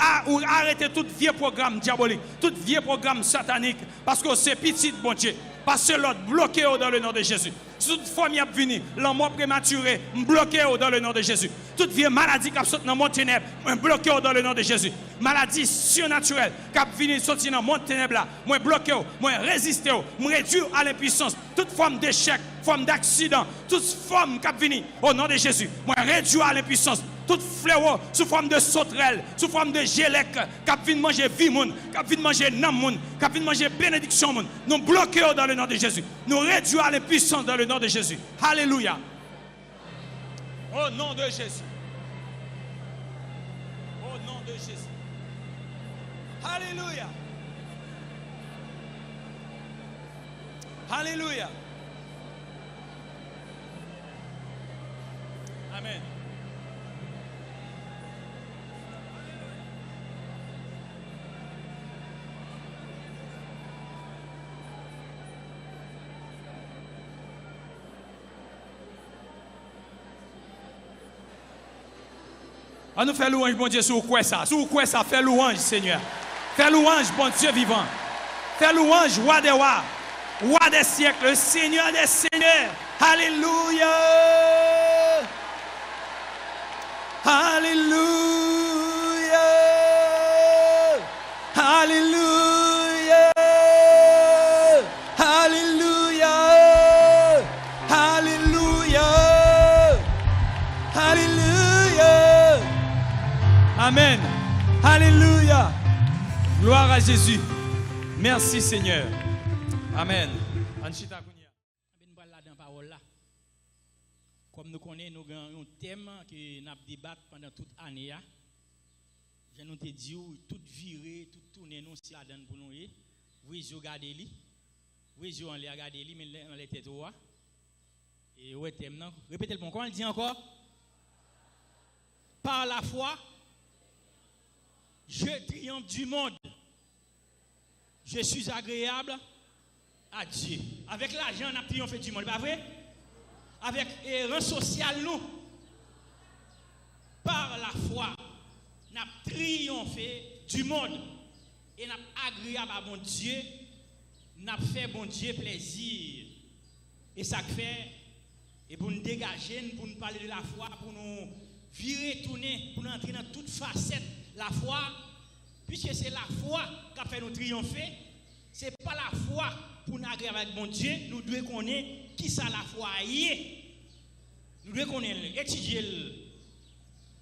arrêtez tout vieux programme diabolique, tout vieux programme satanique, parce que c'est petit bon Dieu. Parce que l'autre bloqué dans le nom de Jésus. Toute famille a venu, la mort prématurée, bloqué dans le nom de Jésus. Toute vieille maladie qui a sorti dans mon ténèbre, bloqué dans le nom de Jésus. Maladie surnaturelle qui a venu sortir dans mon ténèbre là, moi bloqué, moi résister, moi réduire à l'impuissance. Toute forme d'échec, forme d'accident, toute forme qui a venu au nom de Jésus, moi réduire à l'impuissance. Toute fléau sous forme de sauterelle, sous forme de gélec, qui a venu manger vie moun, qui a venu manger nam moun, qui a venu manger bénédiction moun. Nous bloquons dans le nom de Jésus. Nous réduisons à l'impuissance dans le nom de Jésus. Alléluia. Au nom de Jésus. Au nom de Jésus. Alléluia. Alléluia. Amen. On nous fait louange, bon Dieu, sur quoi ça? Sur quoi ça fait louange, Seigneur? Fais louange, bon Dieu vivant. Fais louange, roi des rois, roi des siècles, Seigneur des seigneurs. Alléluia. Alléluia. Alléluia. Alléluia. Alléluia. Alléluia. Amen. Alléluia. Gloire à Jésus. Merci Seigneur. Amen. Comme nous connaissons, nous avons un thème que nous débattons pendant toute l'année. Je nous ai dit, tout virer, tout tourner, nous si la donne pour nous. Oui, je regarde lui. Oui, je regarde lui, mais on les têtes. Et ouais, thème, non? Répétez le bon. Comment il dit encore? Par la foi, je triomphe du monde. Je suis agréable à Dieu. Avec l'argent, on a triomphé du monde, pas vrai? Avec les rangs social, nous, par la foi, nous avons triomphé du monde. Et nous avons agréable à bon Dieu. Nous avons fait bon Dieu plaisir. Et ça fait, et pour nous dégager, pour nous parler de la foi, pour nous virer, tourner, pour nous entrer dans toute facette, la foi, puisque c'est la foi qui a fait nous triompher, ce n'est pas la foi pour nous agréable avec bon Dieu, nous devons connaître qui ça la foi est. Nous devons connaître, étudier,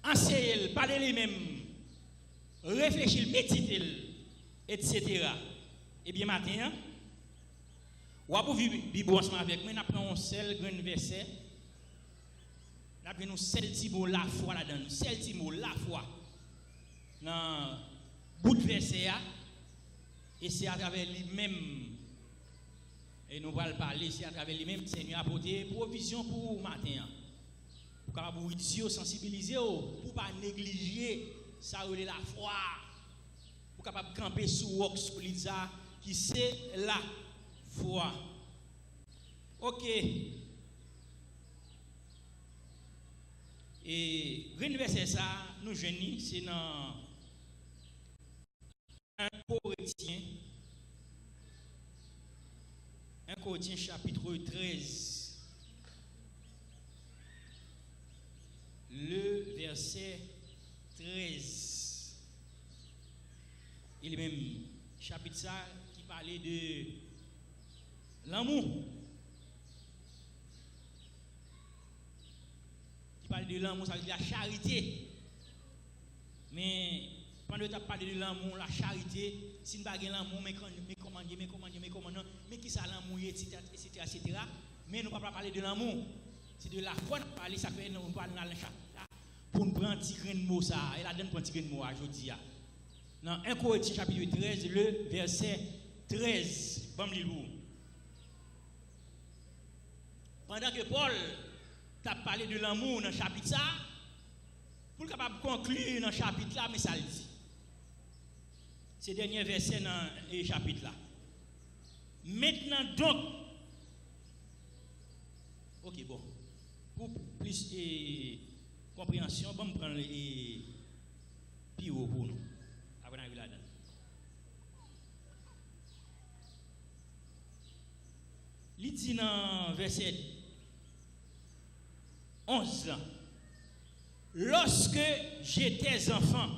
enseigner, parler lui-même, réfléchir, méditer, etc. Et bien maintenant, on va vivre Bible ensemble avec moi, nous prenons un seul grand verset. Nous prenons un seul petit mot la foi là-dedans, un seul petit mot la foi. Dans bout de verset, et c'est à travers lui-même. Et nous allons parler, c'est à travers lui-même, Seigneur a apporté provision pour matin. Pour capable de sensibiliser, pour ne pas négliger ça la foi. Pour capable de camper sous roc solide qui c'est la foi. Ok. Et verset ça, nous jeunes, c'est dans 1 Corinthiens chapitre 13, le verset 13. Il est même chapitre ça qui parlait de l'amour. Qui parlait de l'amour, ça veut dire la charité. Mais pendant que tu as parlé de l'amour, la charité, si nous n'avons pas l'amour, mais qui ça l'amour, etc. Mais nous ne pouvons pas parler de l'amour. C'est de la foi nous parler, ça fait nous parler dans le chapitre. Pour nous prendre un petit grain de mot, ça, et la donne pour un petit grain de mot aujourd'hui. Dans 1 Corinthiens chapitre 13, le verset 13. Bon, pendant que Paul t'a parlé de l'amour dans le chapitre ça, pour capable conclure dans le chapitre là, mais ça le dit. Ces derniers versets dans le chapitre là. Maintenant donc, ok bon, pour plus compréhension, bon, me prendre les pires pour nous. Avant d'arriver là-dedans. Il dit dans verset 11 là. Lorsque j'étais enfant,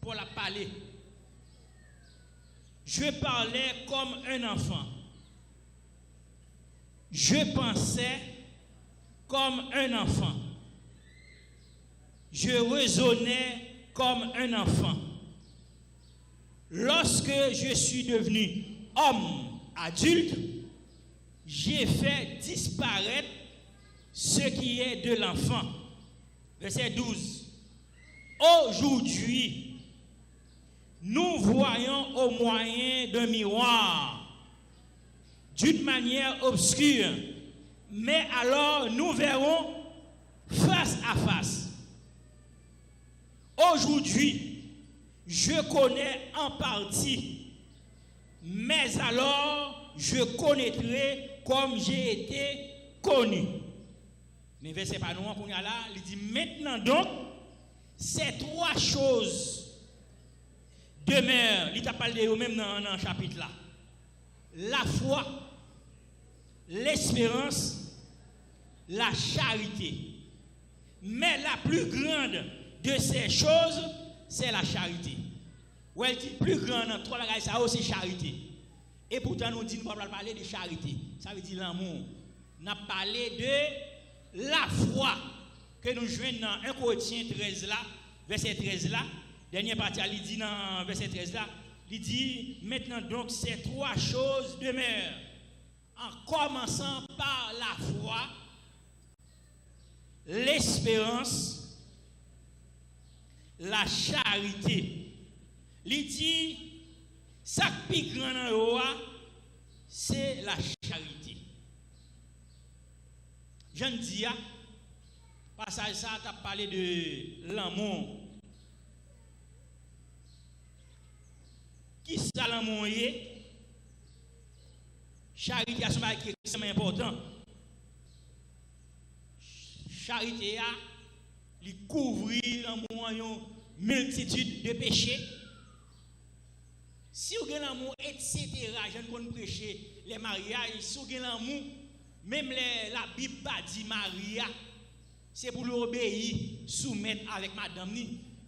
pour la parler, je parlais comme un enfant. Je pensais comme un enfant. Je raisonnais comme un enfant. Lorsque je suis devenu homme adulte, j'ai fait disparaître ce qui est de l'enfant. Verset 12. Aujourd'hui, nous voyons au moyen d'un miroir, d'une manière obscure, mais alors nous verrons face à face. Aujourd'hui, je connais en partie, mais alors je connaîtrai comme j'ai été connu. Mais verset pas nous, on là, il dit maintenant donc, ces trois choses demeure, il t'a parlé même dans le chapitre là. La foi, l'espérance, la charité. Mais la plus grande de ces choses, c'est la charité. Ou elle dit plus grande, trois bagages, ça aussi charité. Et pourtant, nous disons, nous ne parler de charité. Ça veut dire l'amour. Nous avons parlé de la foi que nous jouons dans 1 Corinthiens 13 là, verset 13 là. Dernière partie, il dit dans verset 13 là, il dit, maintenant donc ces trois choses demeurent. En commençant par la foi, l'espérance, la charité. Il dit, ça qui est plus grand dans le roi, c'est la charité. Je ne dis pas, passage ça, tu as parlé de l'amour. Qui ça l'amour est? Charité a son bagage qui est extrêmement important. Charité a, il couvre l'amour une multitude de péchés. Si vous avez l'amour, etc., je ne connais pas prêcher les mariages, si vous avez l'amour, même la Bible dit Maria, c'est pour l'obéir, soumettre avec madame.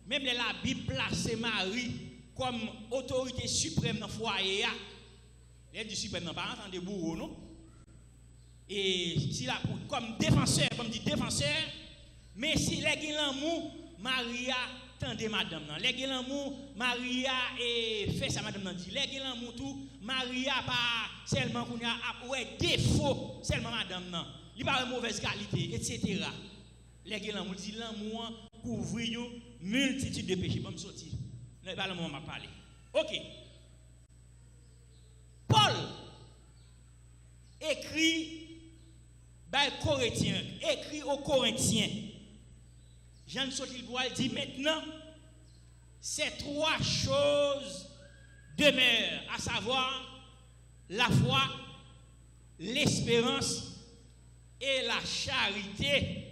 Même la Bible place Marie comme autorité suprême dans le foyer. Elle dit suprême, non, pas entendre bourreau, non? Et si la, comme défenseur, comme dit défenseur, mais si les gens l'amour, Maria tendez madame nan. Les gens l'amour, Maria et fait ça madame nan dit. Les gens l'amour tout, Maria pas seulement qu'on a ouais défaut seulement madame nan. Il pas de mauvaise qualité, etc. Les gens l'amour dit l'amour couvre une multitude de péchés. Bon me sortir. Pas le moment m'a parler. OK. Paul écrit aux Corinthiens. Jean Sotil dit maintenant, ces trois choses demeurent, à savoir la foi, l'espérance et la charité.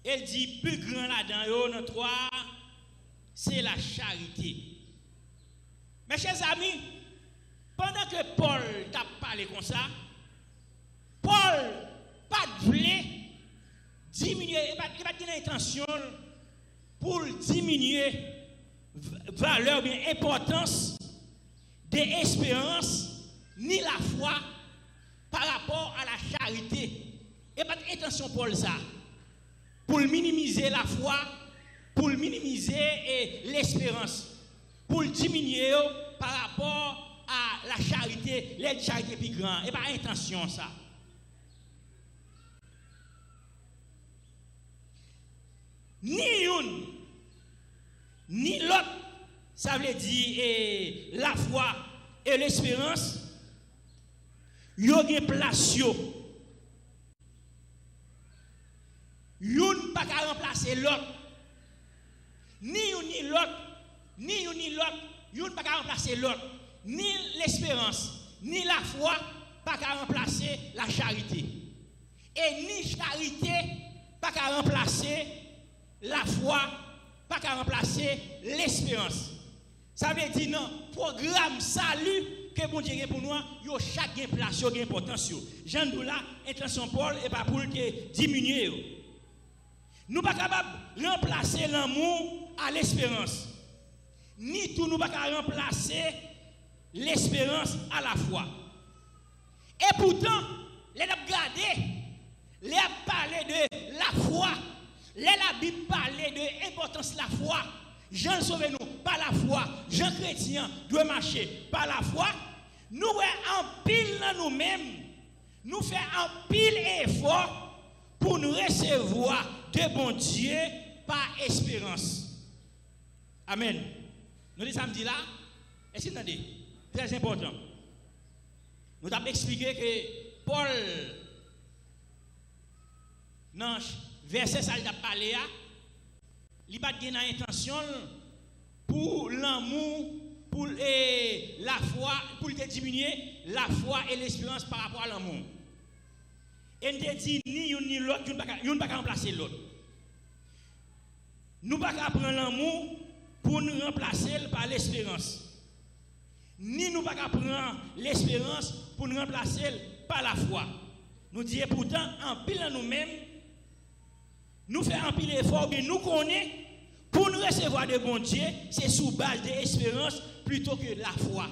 Elle dit plus grand là-dedans, dans trois, c'est la charité. Mes chers amis, pendant que Paul t'a parlé comme ça, Paul pas voulu diminuer, il n'a pas de l'intention pour diminuer valeur bien importance de l'espérance ni la foi par rapport à la charité. Il n'y a pas d'intention Paul ça pour minimiser la foi, pour minimiser l'espérance, pour diminuer par rapport à la charité, l'aide charité plus grande. Il n'y a pas d'intention ça. Ni une, ni l'autre, ça veut dire la foi et l'espérance, il y a une place. Une pas qu'à remplacer l'autre. Ni une ni l'autre, ni une ni l'autre, une pas qu'à remplacer l'autre. Ni l'espérance, ni la foi, pas qu'à remplacer la charité. Et ni charité, pas qu'à remplacer la foi, pas qu'à remplacer l'espérance. Ça veut dire non, programme salut que bon Dieu pour nous, yo chaque place, yo importance. Jean Doula, intention Paul et pas pour te diminuer. Nous pas capable de remplacer l'amour à l'espérance. Ni tout nous pas capable de remplacer l'espérance à la foi. Et pourtant, les regarder, les parler de la foi. La Bible parlait de l'importance de la foi. Jean sauve nous par la foi. Jean chrétien doit marcher par la foi. Nous en pile dans nous-mêmes. Nous faisons en pile effort pour nous recevoir de bon Dieu par espérance. Amen. Nous disons samedi là, est-ce que vous entendez? Très important. Nous avons expliqué que Paul, dans verset ça il a parlé, il n'a pas de intention pour l'amour, pour la foi, pour diminuer la foi et l'espérance par rapport à l'amour. Et nous avons dit ni une ni l'autre, nous ne pouvons pas remplacer l'autre. Nous ne pouvons pas prendre l'amour pour nous remplacer par l'espérance. Ni nous pas prendre l'espérance pour nous remplacer par la foi. Nous disons pourtant, en pile en nous-mêmes, nous faisons un pile effort que nous connaissons pour nous recevoir de bon Dieu, c'est sous base de l'espérance plutôt que la foi.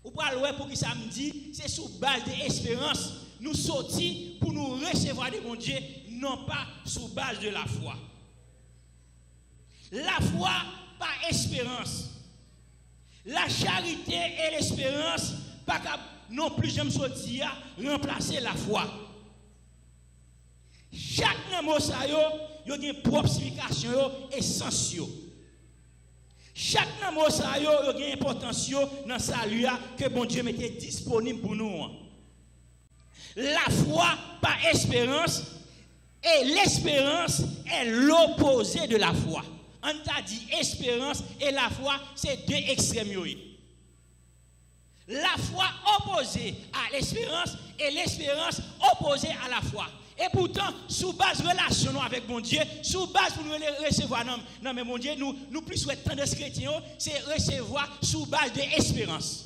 Ou pas loin pour qui ça me dit, c'est sous base de l'espérance. Nous sortir pour nous recevoir de bon Dieu, non pas sous base de la foi. La foi par espérance. La charité et l'espérance, pas non plus j'aime sortir remplacer la foi. Chaque mot ça yo a une propre signification et sens yo. Chaque mot ça yo a une importance dans salut que bon Dieu mettait disponible pour nous. La foi par espérance et l'espérance est l'opposé de la foi. On t'a dit espérance et la foi, c'est deux extrêmes. La foi opposée à l'espérance et l'espérance opposée à la foi. Et pourtant, sous base de relation avec mon Dieu, sous base pour nous recevoir, non mais mon Dieu, nous plus souhaitons de ce chrétien, c'est recevoir sous base de l'espérance.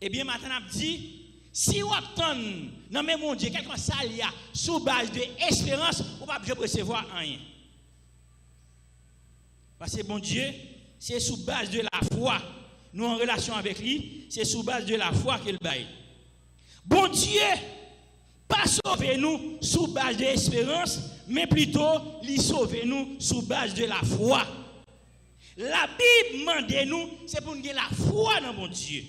Eh bien, maintenant, on dit, si vous attendez, non mais mon Dieu, quelque chose ça y a, sous base de l'espérance, vous ne pouvez pas recevoir rien. Parce que bon Dieu, c'est sous base de la foi. Nous en relation avec lui, c'est sous base de la foi qu'il baille. Bon Dieu, pas sauver nous sous base de l'espérance, mais plutôt lui sauver nous sous base de la foi. La Bible demande nous, c'est pour nous avoir la foi dans bon Dieu.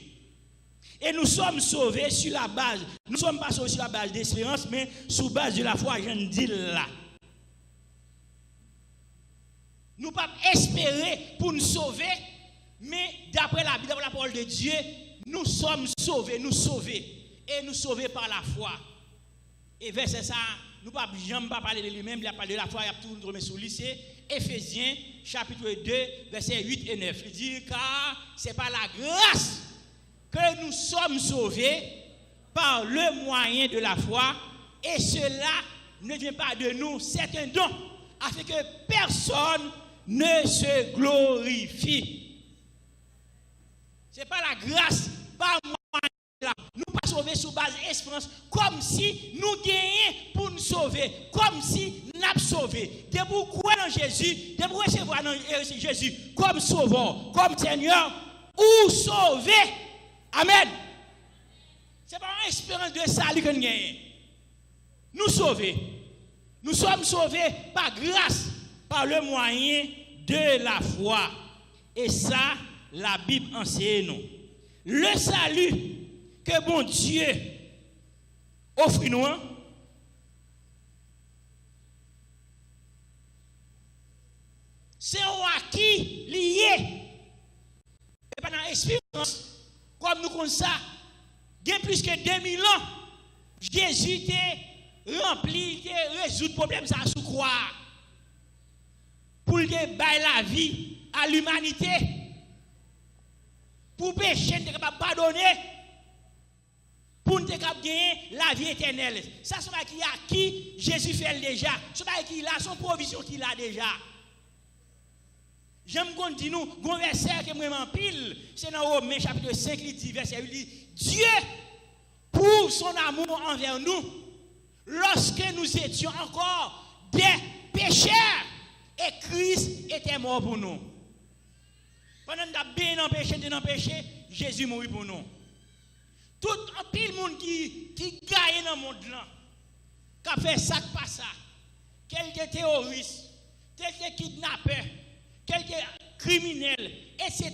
Et nous sommes sauvés sur la base, nous ne sommes pas sauvés sur la base d'espérance, mais sous base de la foi, je ne dis là. Nous ne pouvons pas espérer pour nous sauver, mais d'après la Bible, d'après la parole de Dieu, nous sommes sauvés, et nous sauvés par la foi. Et verset ça, nous ne pouvons jamais pas parler de lui-même, il a parlé de la foi, il a tout remis sous lui, c'est Éphésiens, chapitre 2, versets 8 et 9. Il dit, car c'est par la grâce que nous sommes sauvés par le moyen de la foi, et cela ne vient pas de nous, c'est un don, afin que personne ne se glorifie. C'est pas la grâce, pas moi. Nous pas sauvés sous base d'espérance, comme si nous gagnions pour nous sauver, comme si nous avons sauvé. De vous croire en Jésus, de vous recevoir Jésus comme sauveur, comme Seigneur, ou sauver. Amen. Ce n'est pas une espérance de salut que nous gagnons. Nous sauver. Nous sommes sauvés par grâce, par le moyen de la foi. Et ça, la Bible enseigne nous. Le salut que bon Dieu offre nous, c'est un acquis lié. Et pas dans l'espérance, comme nous connaissons ça, il y a plus que 2000 ans, Jésus était rempli, il résout le problème ça sous croix. Pour qu'il baille la vie à l'humanité. Pour pécher, nous sommes capables de pardonner. Pour nous gagner la vie éternelle. Ça, c'est ce qui Jésus fait déjà. C'est ce qu'il a, son provision qu'il a déjà. J'aime qu'on dit nous, un verset que moi m'empile, c'est dans Romains chapitre 5, il dit, verset 8, il dit, Dieu prouve son amour envers nous lorsque nous étions encore des pécheurs et Christ était mort pour nous. Pendant que nous avons bien dans le péché, Jésus mourit pour nous. Tout un pile monde qui gagne dans le monde là, qui a fait ça, pas ça, quelques terroristes, quelques kidnappeurs, quelques criminels, etc.,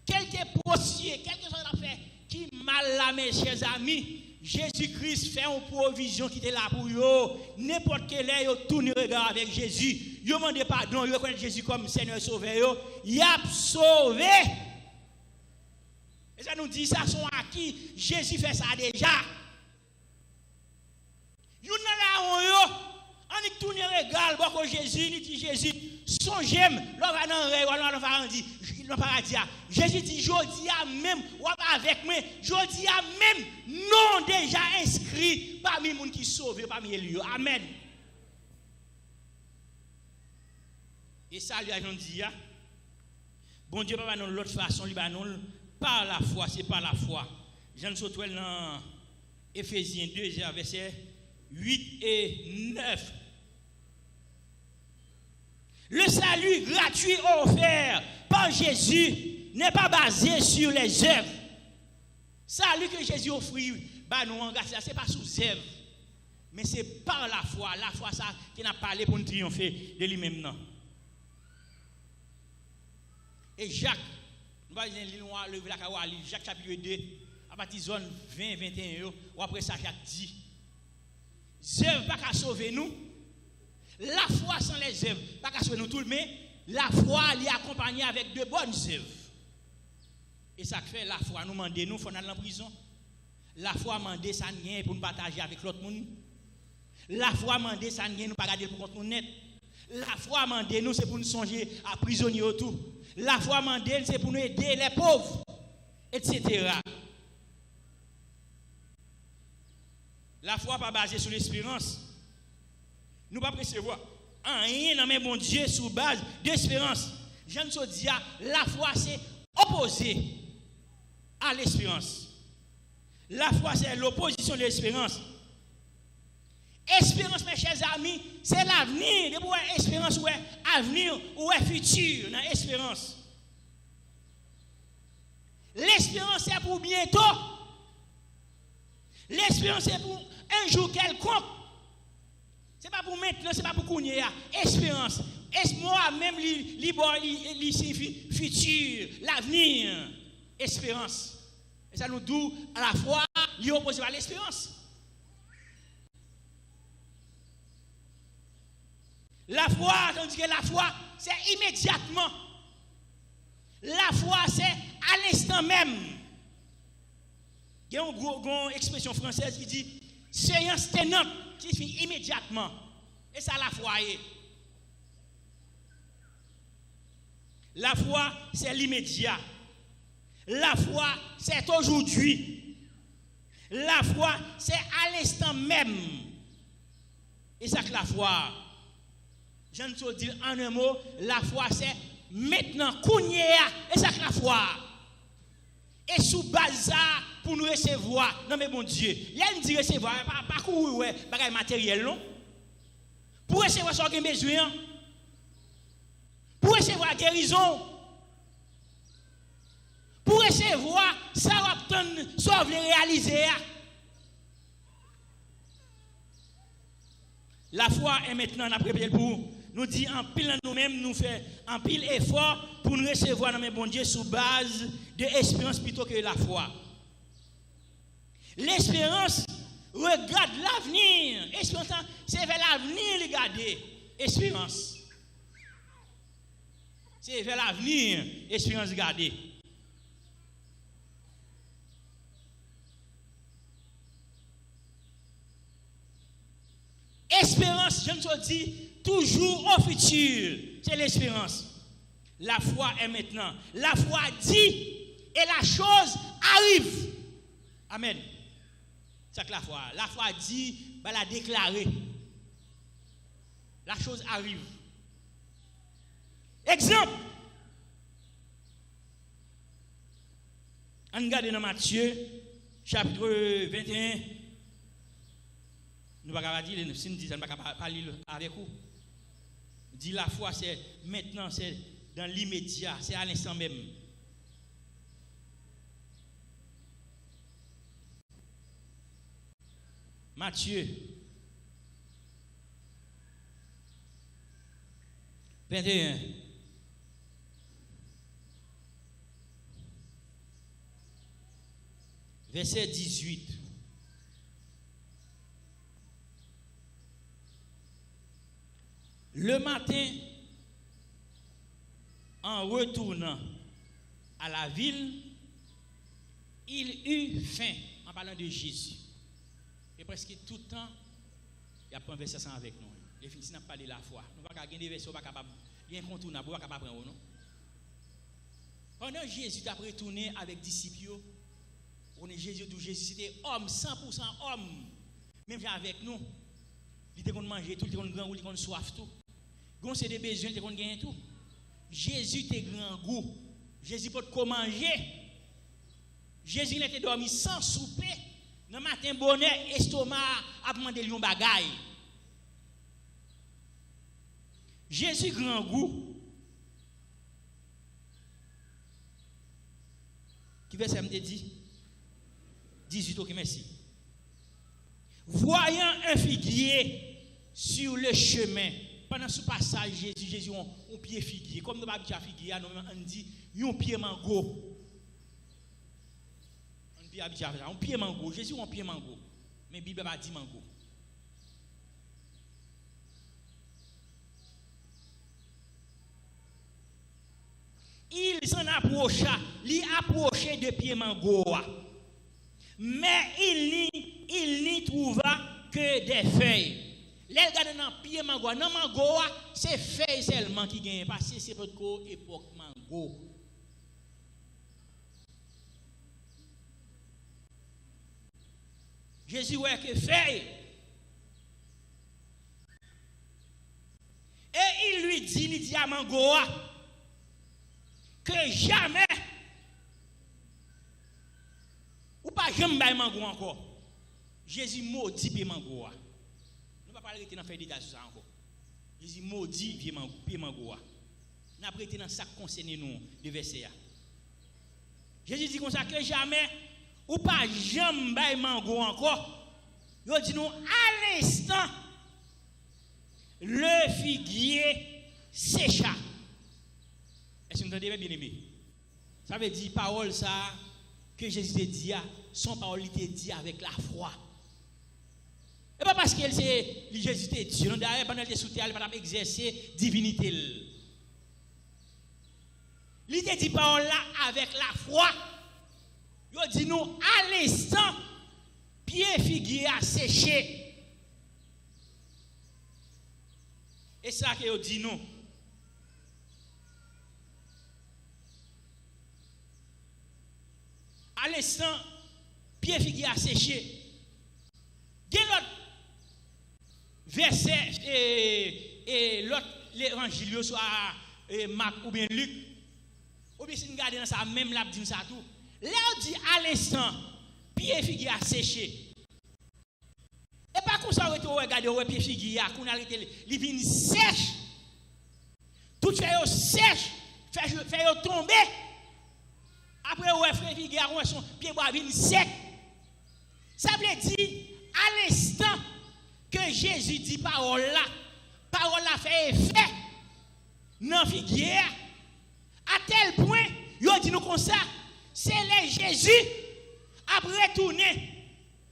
quelques prostituées, quelques chose à faire, qui mal la mes chers amis, Jésus-Christ fait une provision qui était là pour eux. N'importe quel heure, ils tournent le regard avec Jésus. Ils demandent pardon, ils reconnaissent Jésus comme Seigneur Sauveur. Il a sauvé. Et ça nous dit, ça sont acquis. Jésus fait ça déjà. Ils n'ont on y tourne le regard, beaucoup Jésus, il dit Jésus, son j'aime, l'on va dans le paradis. Jésus dit, je dis à même, ou avec moi, je dis à même, non déjà inscrit parmi les gens qui sont sauvés, parmi les lieux. Amen. Et ça, lui a dit, Bon Dieu pas nous l'autre façon, il va nous par la foi, c'est par la foi. Jean Sotwell dans Éphésiens 2 verset 8 et 9. Le salut gratuit offert par Jésus n'est pas basé sur les œuvres. Salut que Jésus offre, bah nous en grâce, c'est pas sous œuvre, mais c'est par la foi. La foi ça qui n'a parlé pour nous triompher de lui-même non. Et Jacques, nous va lever la Kawali, Jacques chapitre 2, à partir de zone 20 21 ou après ça Jacques dit œuvres pas qu'à sauver nous. La foi sans les œuvres pas qu'à sauver nous tout, mais la foi est accompagnée avec de bonnes œuvres. Et ça fait la foi nous demander nous faut aller en prison. La foi demander ça rien pour nous partager avec l'autre monde. La foi demander ça rien nous pas garder pour contre nous net. La foi demander nous c'est pour nous songer à prisonniers autour. La foi demander c'est pour nous aider les pauvres, etc. La foi pas basée sur l'espérance. Nous pas recevoir rien dans mes bon Dieu sur base d'espérance. Jean Sodia, la foi c'est opposé à l'espérance. La foi c'est l'opposition de l'espérance. Espérance, mes chers amis, c'est l'avenir. De pouvoir espérance ou avenir ou futur dans l'espérance. L'espérance c'est pour bientôt. L'espérance c'est pour un jour quelconque. C'est pas pour maintenant, c'est pas pour qu'on espérance. Moi même li signifie futur, l'avenir, espérance. Et ça nous dit à la fois li opposé à l'espérance. La foi, tandis que la foi, c'est immédiatement. La foi, c'est à l'instant même. Il y a une expression française qui dit séance tenante, qui signifie immédiatement. Et ça, la foi est. La foi, c'est l'immédiat. La foi, c'est aujourd'hui. La foi, c'est à l'instant même. Et ça que la foi. Je ne sais dire en un mot, la foi c'est maintenant, et ça que la foi. Et sous base ça, pour nous recevoir, non mais bon Dieu, il y a une dit recevoir, pas courir, bagage matériel, non? Pour recevoir ce qu'on a besoin, pour recevoir guérison, pour recevoir ça, ça veut réaliser. La foi est maintenant après pour nous dit en pile nous-mêmes, nous fait en pile effort pour nous recevoir dans mes bon Dieu sous base de l'espérance plutôt que la foi. L'espérance regarde l'avenir. Espérance, c'est vers l'avenir regarder. Espérance. C'est vers l'avenir, espérance regarder. Espérance, je me dis, toujours au futur. C'est l'espérance. La foi est maintenant. La foi dit et la chose arrive. Amen. C'est que la foi. La foi dit, bah, la déclarer. La chose arrive. Exemple. On regarde dans Matthieu, chapitre 21. Nous ne pouvons pas dire, si nous disons, nous ne pouvons pas parler avec vous. Dit la foi, c'est maintenant, c'est dans l'immédiat, c'est à l'instant même. Matthieu 21. Verset 18. Le matin, en retournant à la ville, il eut faim, en parlant de Jésus. Et presque tout le temps, il y a un verset avec nous. Les filles n'ont pas parlé de la foi. Nous ne pouvons pas gagner des versets, nous ne pouvons pas incontournable, nous ne pouvons pas prendre. Pendant que Jésus a retourné avec les disciples, on est Jésus, c'était homme, 100% homme. Même avec nous, il était qu'on mangeait tout, il était qu'on grand goût, il était qu'on soif tout. Gon c'est des besoins, il était qu'on gagne tout. Jésus était grand goût. Jésus peut manger. Jésus était dormi sans souper. Dans le matin, bonheur, estomac a demandé lui un bagaille. Jésus grand goût. Qui verset me dit? 18, ok, merci. Voyant un figuier sur le chemin, pendant ce passage, Jésus on pied figuier. Comme nous ne pouvons pas figuier, on dit, un pied mango. On pied mango. Jésus on pied mango. Mais la Bible n'a pas dit mango. Il s'en approcha, il approchait de pied mango. Mais il n'y trouva que des feuilles. Les gars dans pied mango, non mango, c'est feuilles seulement qui gagnent parce que c'est votre époque mango. Jésus ouais que feuilles. Et il lui dit à mango que jamais ou pas jamais mango encore. Jésus maudit pied mango. Nous pas parler dans faire détail sur ça encore. Jésus maudit pied mango. N'a prêté dans ça concerne nous de verset. Jésus dit comme ça que jamais ou pas jamais mango encore. Il dit nous à l'instant le figuier sécha. Est-ce que vous entendez bien aimé? Ça veut dire parole ça que Jésus te dit, son parole il te dit avec la foi. Et pas parce que Jésus te dit, non d'ailleurs pendant que sous terre, il va exercer divinité. Il te dit parole là avec la foi. Il dit nous à l'instant pied figuier a séché. Et ça que il dit nous. À l'instant, pied figuier a séché. Il y a l'autre verset et l'autre l'évangile soit Marc ou bien Luc. Ou bien si nous regardons dans ça, même là, dit ça tout. Là, on dit à l'instant, pied figuier a séché. Et pas comme ça, on regarde, pied figuier, qu'on a arrêté, il vient sèche. Tout fait sèche, fait tomber. Après, on fait figuier, on son pied bois vient sec. Ça veut dire, à l'instant que Jésus dit parole là fait effet dans figuier, à tel point, il dit nous comme ça, c'est les Jésus après retourner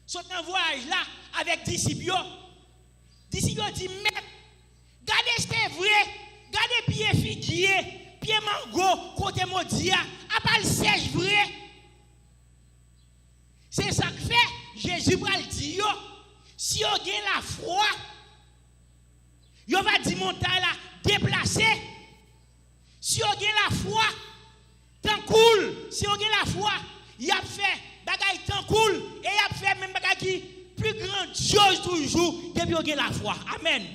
sur un voyage là avec disciples. Disciples dit mais regardez c'est vrai, regardez pied figuier, pied mango côté modia, à pas le sèche vrai. C'est ça que fait Jésus va le dire si on gagne la foi, on va dire montagne là déplacer. Si on gagne la foi, tant cool. Si on gagne la foi, il a fait bagaille tant cool et il a fait même bagaille qui plus grande chose toujours depuis on gagne la foi. Amen.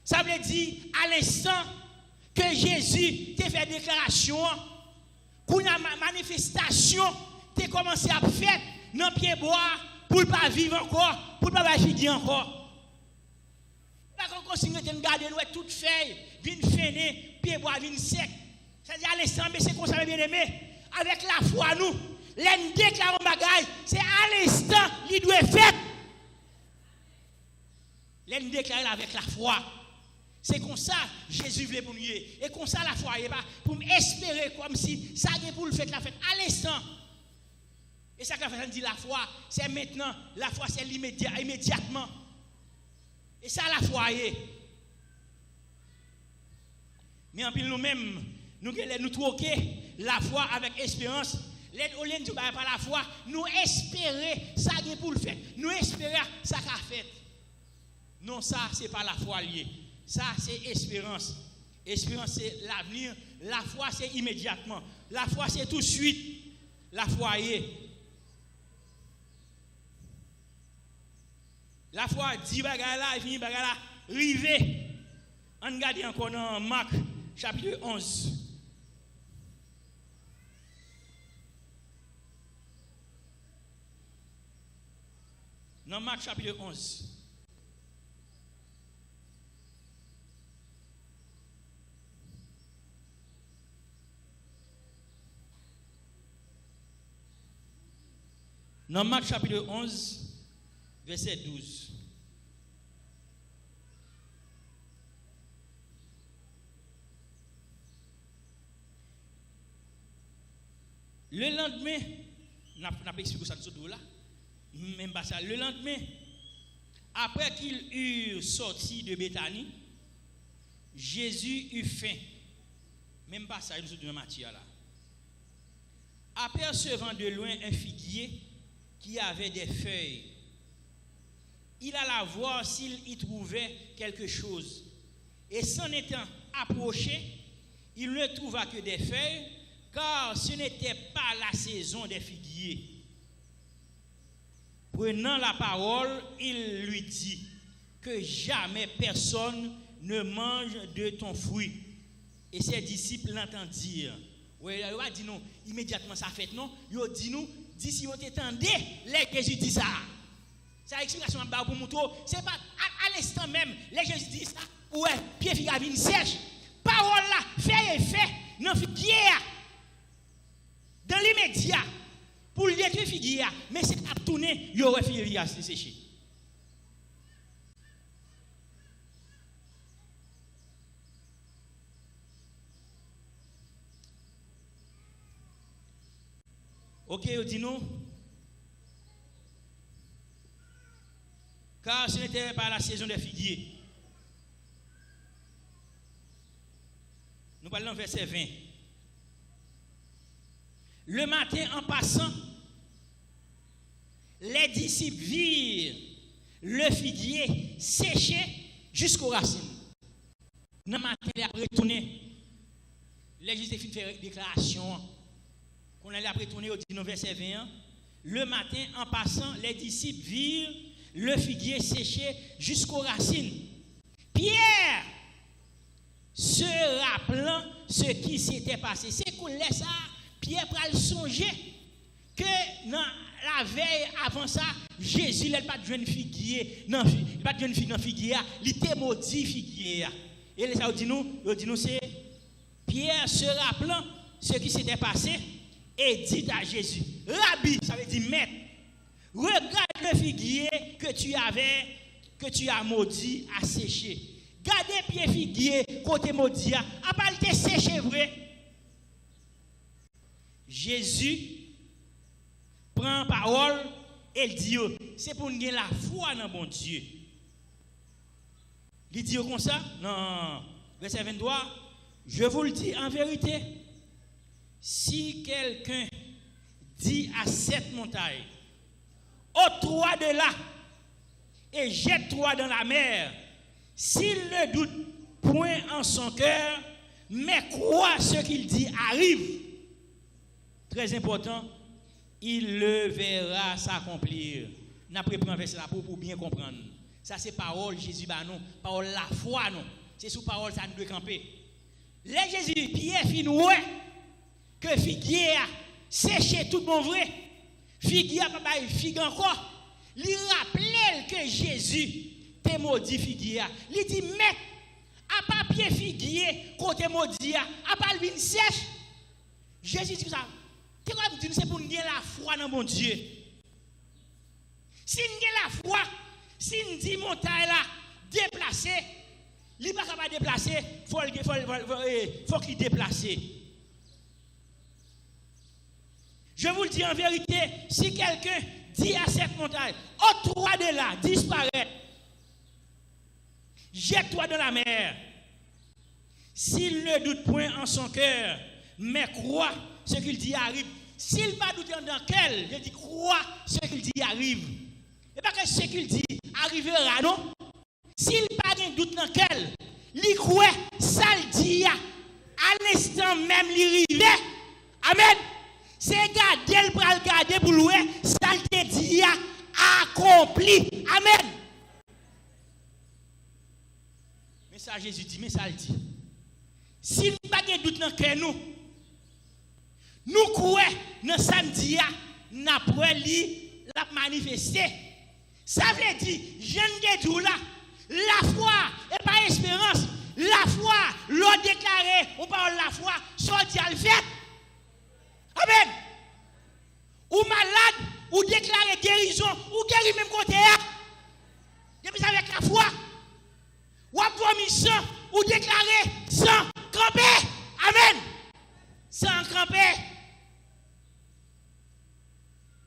Ça veut dire à l'instant que Jésus t'a fait déclaration, qu'on a manifestation, t'a commencé à faire dans pied bois pour ne pas vivre encore, pour ne pas vivre encore. Quand on continue de regarder, nous toute feuille, vine fenée, pied bois, vine sec. C'est-à-dire à l'instant, mais c'est comme ça, bien aimé. Avec la foi, nous, l'en déclarons bagaille, c'est à l'instant, il doit faire. L'en déclarer avec la foi. C'est comme ça, Jésus voulait pour nous. Et comme ça, la foi, pour espérer comme si ça a pour le fait la fête à l'instant. Et ça, quand on dit la foi, c'est maintenant. La foi, c'est immédiatement. Et ça, la foi est. Mais en plus, nous-mêmes, nous troquer la foi avec espérance. Au lieu de par la foi, nous espérer ça pour le faire. Nous espérer ça qu'a fait. Non, ça, c'est pas la foi liée. Ça, c'est espérance. Espérance, c'est l'avenir. La foi, c'est immédiatement. La foi, c'est tout de suite. La foi est. La foi dit bagarre là, et finit bagarre là, rivé. On regarde encore dans Marc chapitre 11. Dans Marc chapitre 11. Dans Marc chapitre 11, verset 12. Le lendemain, n'a pas expliqué ça tout là. Même pas ça. Le lendemain, après qu'ils eurent sorti de Béthanie, Jésus eut faim. Même pas ça, nous sommes dans Matthieu là. Apercevant de loin un figuier qui avait des feuilles, il alla voir s'il y trouvait quelque chose. Et s'en étant approché, il ne trouva que des feuilles, car ce n'était pas la saison des figuiers. Prenant la parole, il lui dit que jamais personne ne mange de ton fruit. Et ses disciples l'entendirent. Oui, il a dit non, immédiatement ça fait non. Il a dit nous, d'ici vous t'entendez, les Jésus dit ça. C'est l'explication pour montrer, c'est pas à l'instant même, les Jésus dit ça. Ouais, pied figue vient sèche. Parole là, fait effet dans figuier. Dans l'immédiat, pour le détruire figuier, mais c'est à tourner, il y aurait figuier à sécher. Ok, on dit nous. Car ce n'était pas la saison des figuiers. Nous parlons verset 20. Le matin, en passant, les disciples virent le figuier séché jusqu'aux racines. Dans le matin, il a retourné. Les disciples ont fait une déclaration. Qu'on allait après tourner au 19 verset 21. Le matin, en passant, les disciples virent le figuier séché jusqu'aux racines. Pierre, se rappelant ce qui s'était passé, c'est qu'on laisse ça. Pierre pral songer que dans la veille avant ça, Jésus n'a pas de jeune figuier, non, pas de jeune fille dans figuier, il était maudit figuier. Et ça dit nous c'est Pierre se rappelant ce qui s'était passé et dit à Jésus, Rabbi, ça veut dire maître, regarde le figuier que tu as maudit à sécher. Gardez pied figuier côté maudit, à pas le sécher vrai. Jésus prend parole et il dit, c'est pour nous gagner la foi dans bon Dieu. Il dit comme ça, non, verset 23, je vous le dis en vérité, si quelqu'un dit à cette montagne, ôte-toi de là et jette-toi dans la mer, s'il ne doute point en son cœur, mais croit ce qu'il dit arrive, très important, il le verra s'accomplir. N'a pas pris un verset là pour bien comprendre. Ça c'est parole Jésus ba nous, parole la foi non. C'est sous parole ça nous doit camper. Les Jésus Pierre fin ouais que figuier a séché tout bon vrai. Figuier pas bail figue encore. Il rappelle que Jésus te maudit figuier. Il dit mais à pas pied figuier côté maudit à pas vin sèche. Jésus dit ça. C'est pour nous gagner la foi dans mon Dieu. Si nous gagnons la foi, si nous disons montagne là, déplacer, il n'est pas capable de déplacer, il faut qu'il déplace. Je vous le dis en vérité, si quelqu'un dit à cette montagne, ôte-toi de là, disparaît, jette-toi dans la mer, s'il ne doute point en son cœur, mais croit ce qu'il dit arrive. S'il pas douter dans quel, je dis crois ce qu'il dit arrive. Et pas que ce qu'il dit arrivera, non? S'il pas de doute dans quel, il croit ça le dit à l'instant même il arrive. Amen. C'est garder le bras garder pour louer, ça le dit accompli. Amen. Mais ça Jésus dit, mais ça le dit. S'il pas de doute dans quel nous croyons dans samedi, nous avons la manifester. Ça veut dire, jeune de tout là, la foi et pas espérance. La foi, l'on déclaré, on parle de la foi, sorti à le fait. Amen. Ou malade, ou déclarer guérison, ou guérir même côté. Depuis avec la foi, ou vomir sang, ou déclarer sans camper. Amen. Sans camper.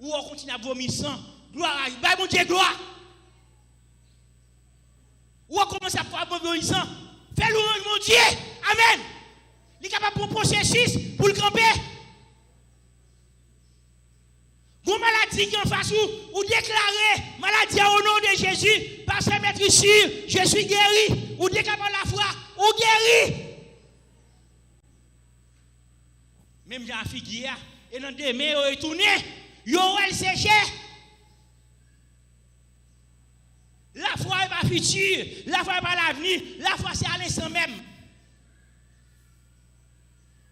Ou on continue à vomir sang. Gloire à Dieu. Mon Dieu, gloire. Ou on commence à faire vomir sang. Fais louange, mon Dieu. Amen. Il est capable de processus pour le camper. Vous maladie qui en face ou déclarez maladie au nom de Jésus, parce que maître sûr, je suis guéri. Ou déclarez la foi, ou guéri. Même Jean Figuier, et dans deux mains, il est tourné, il est séché. La foi n'est pas futur, la foi n'est pas l'avenir, la foi c'est à l'instant même.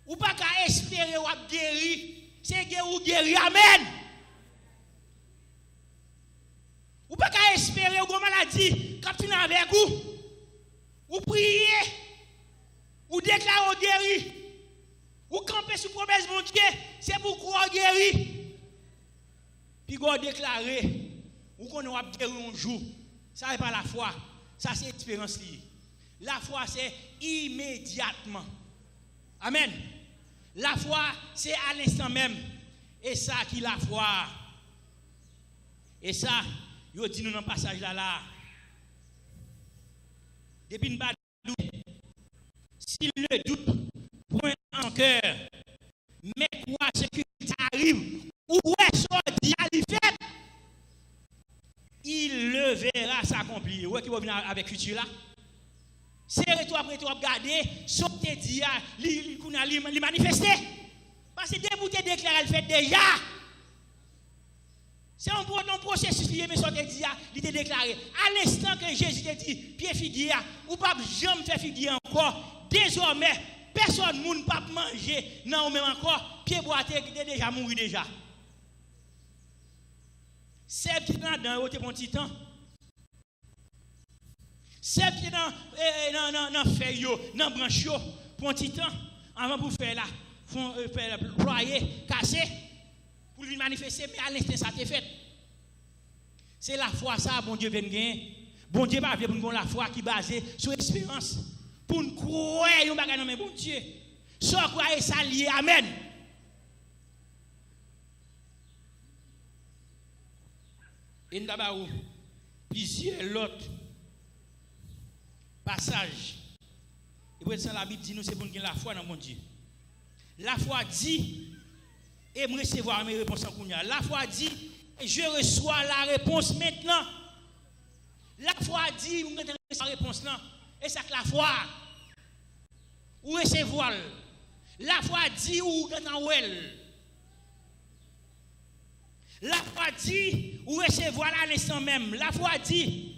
Ou pas qu'à espérer ou à guérir, c'est guérir ou guérir, amen. Ou pas qu'à espérer ou maladie, quand tu es avec vous, ou prier, ou déclarer ou guérir, ou camper sous promesse mon Dieu, c'est pour croire guérir. Puis vous déclarer, ou qu'on va guérir un jour. Ça n'est pas la foi, ça c'est l'expérience liée. La foi c'est immédiatement. Amen. La foi c'est à l'instant même. Et ça qui la foi. Et ça, yo dit nous dans le passage là. Depuis une bas s'il le doute, point en cœur, mais quoi ce qui arrive, ou est-ce dit à l'effet? Il le verra s'accomplir. Où est-ce qu'il va venir avec futur là? Serre-toi après toi, regarder, sauter dia, li manifester. Parce que dès que vous te déclarez le fait déjà, c'est un processus qui est sorti dia, il te déclaré. À l'instant que Jésus te dit, pied figuier, ou pas jamais faire figuier encore, désormais, personne ne peut pas manger, non, même encore, pied boité, il est déjà mort déjà. C'est qui est dans le petit temps. C'est qui est dans feuille, dans branche, pour un petit temps, avant pour faire là, faire ployer, casser, pour lui manifester, mais à l'instant ça t'est fait. C'est la foi, ça, bon Dieu vient gagner. Bon Dieu va pour nous la foi qui est basée sur l'espérance. Pour nous croire, nous va gagner, bon Dieu. Sans croire, ça lié, amen. Et nous avons plusieurs autres passages. Et pour ça, la Bible dit nous, c'est pour nous la foi dans mon Dieu. La foi dit, et me recevoir mes réponses en Kounia. La foi dit, je reçois la réponse maintenant. La foi dit, vous reçois la réponse là. Et ça que la foi, ou recevoir. La foi dit, ou vous elle. La foi dit, ou recevoir à l'instant même. La foi dit,